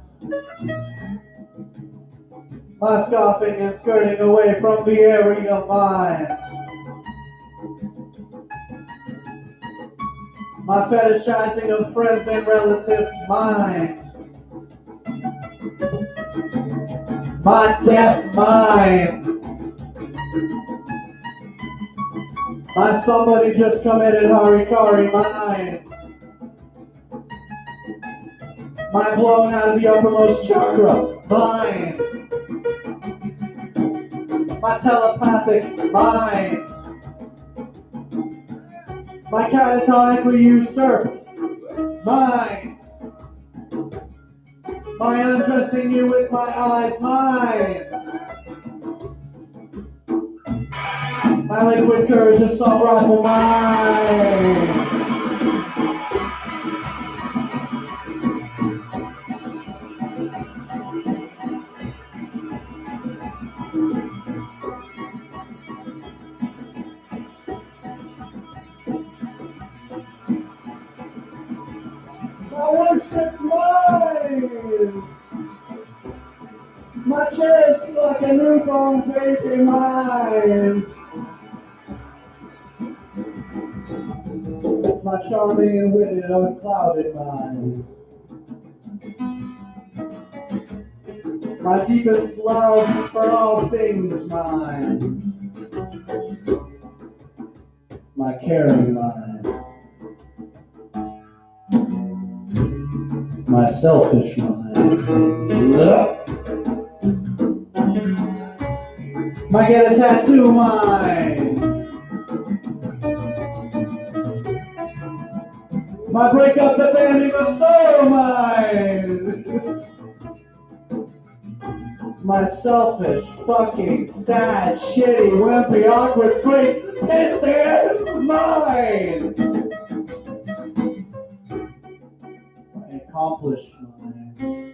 My scoffing and skirting away from the area mind. My fetishizing of friends and relatives mind. My death mind. My somebody just committed harikari mind. My blown out of the uppermost chakra mind. My telepathic mind. My catatonically usurped mind. My undressing you with my eyes mind. My liquid courage assault rifle mind. My worship mind. My chest like a newborn baby mind. My charming and witted unclouded mind. My deepest love for all things mind. My caring mind. My selfish mind. My get a tattoo mind. My break up the banding of soul mind. My selfish, fucking, sad, shitty, wimpy, awkward, freak, pissant mind. My accomplished mind.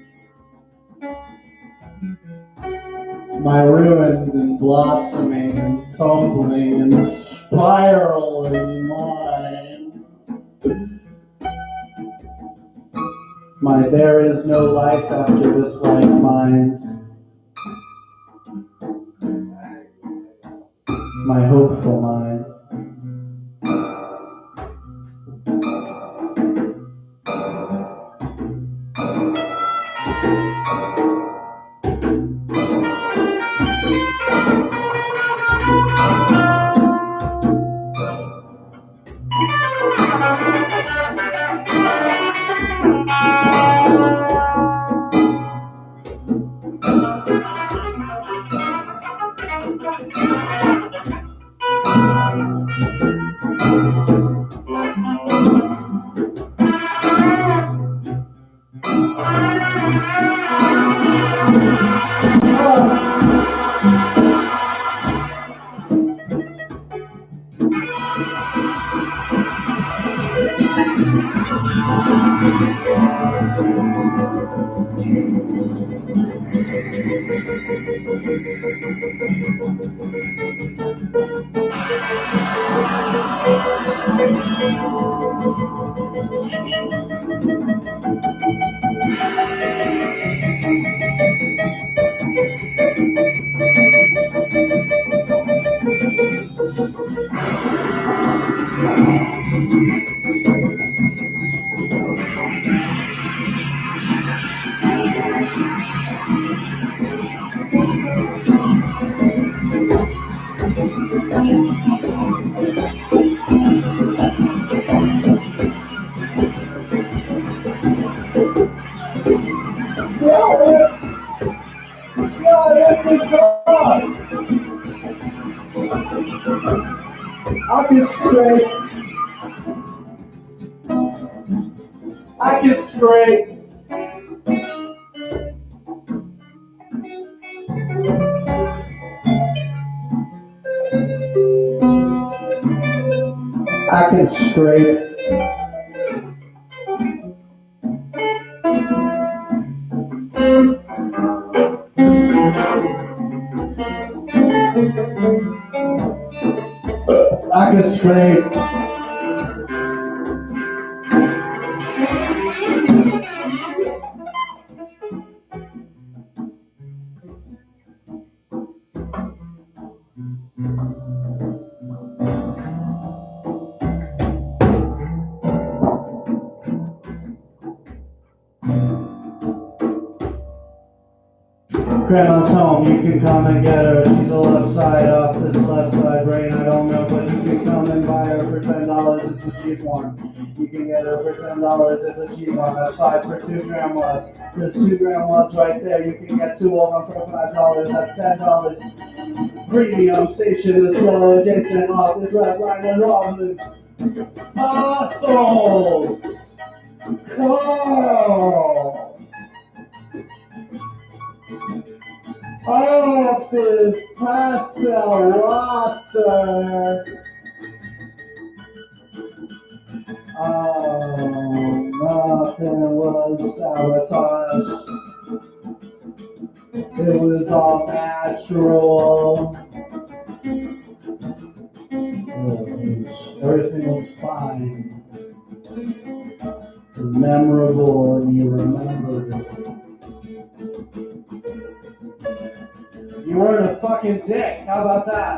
My ruined and blossoming and tumbling and spiraling mind. My there is no life after this life mind. My hopeful mind. I can scrape. I can scrape. I can scrape. I can scrape. Grandma's home, you can come and get her. She's the left side off this left side brain. I don't know, but you can come and buy her for $10. It's a cheap one. You can get her for $10. It's a cheap one. That's 5 for 2 grandmas. There's 2 grandmas right there. You can get 2 of them for $5. That's $10. Premium station is yellow adjacent off this red line and Robin. Fossils. Cool. Off this pastel roster. Oh, nothing was sabotage. It was all natural. Everything was fine. Memorable, and you remembered it. You weren't a fucking dick. How about that?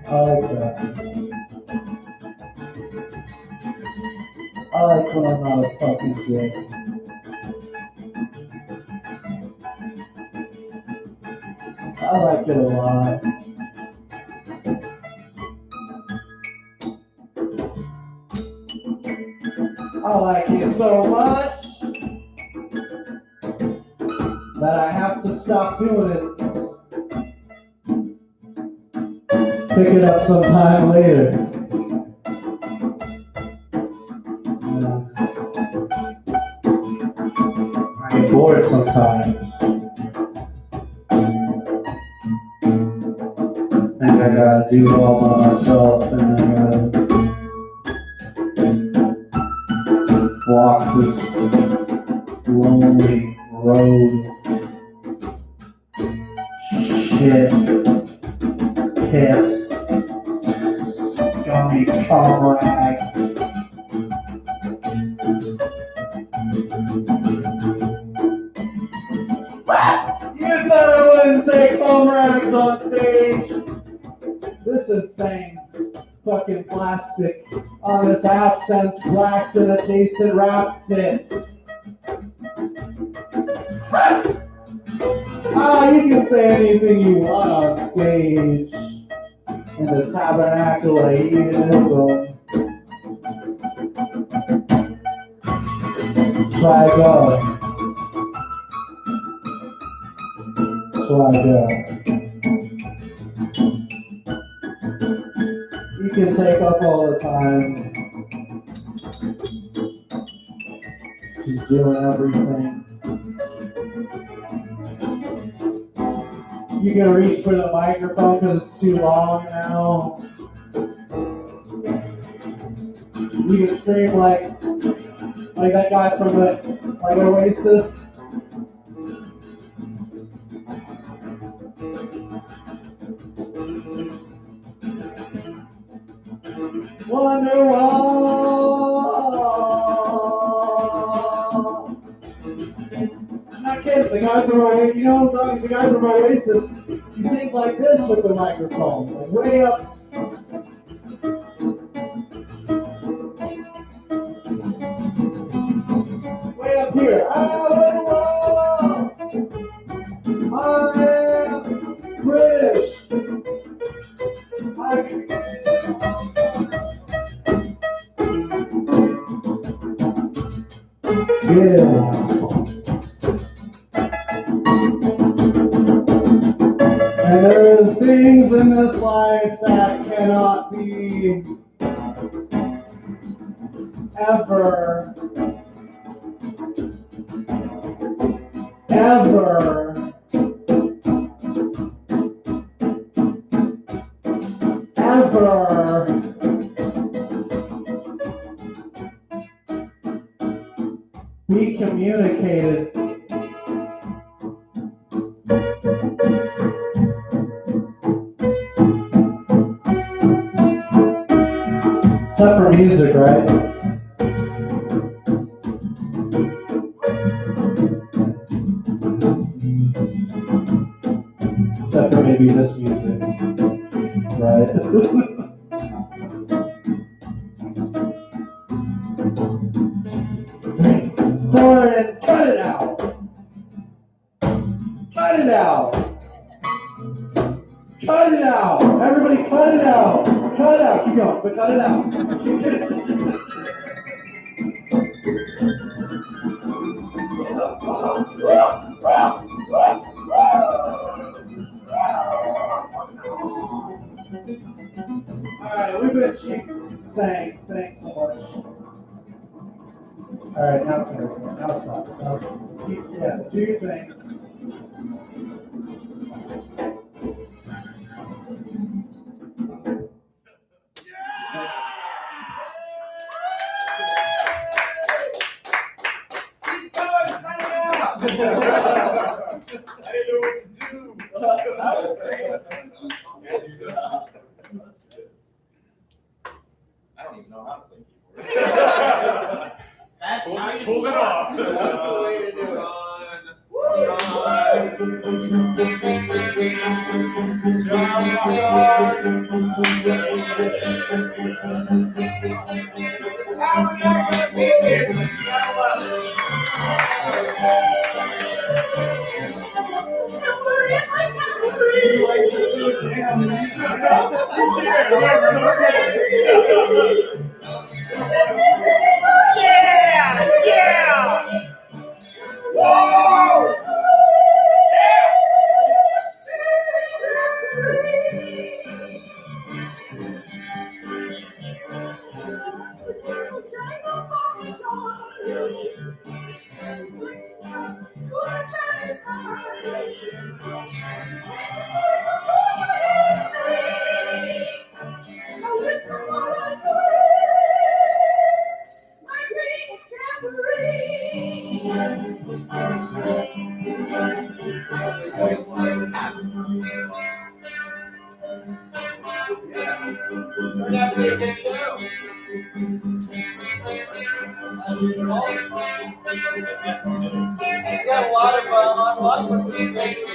I like that. I like when I'm not a fucking dick. I like it a lot. I like it so much that I have to stop doing it. Pick it up sometime later. Yes. I get bored sometimes. I think I gotta do it all by myself, and I gotta walk this lonely road of shit, piss, scummy comrades. You thought I wouldn't say comrades on stage? This is Saints fucking plastic on this absence blacks and adjacent rap sis. You can say anything you want on stage in the Tabernacle of Hedonism. Swag up. Swag up. You can take up all the time. Just doing everything. You can reach for the microphone because it's too long now. You can scream like that guy from like Oasis. I'm not kidding. The guy from Oasis, you know what I'm talking? The guy from Oasis, he sings like this with the microphone, like way up. Way up here. I am British. Yeah. And there's things in this life that cannot be ever be communicated. Except for music, right? Except for maybe this music, right? Throw it in, cut it out. Cut it out. Cut it out. Everybody cut it out. Cut it out. Keep going, but cut it out. Alright, we've been cheap saying thanks so much. Alright, now stop. Now stop. Yeah, do your thing. I didn't know what to do. That was great. I don't even know how to play keyboard. That's how you Pull it start. off. That's the way to do it. How are you gonna be here? So you gotta love it. Yeah! Yeah! Whoa! You got a lot of participation.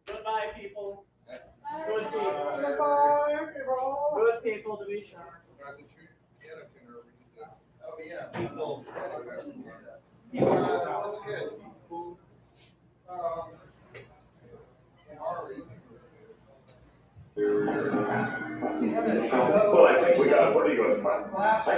Goodbye, people. Good people. Goodbye, people. Good people to be sure. Oh, yeah. That's good. Well, I think we got, what are you going to,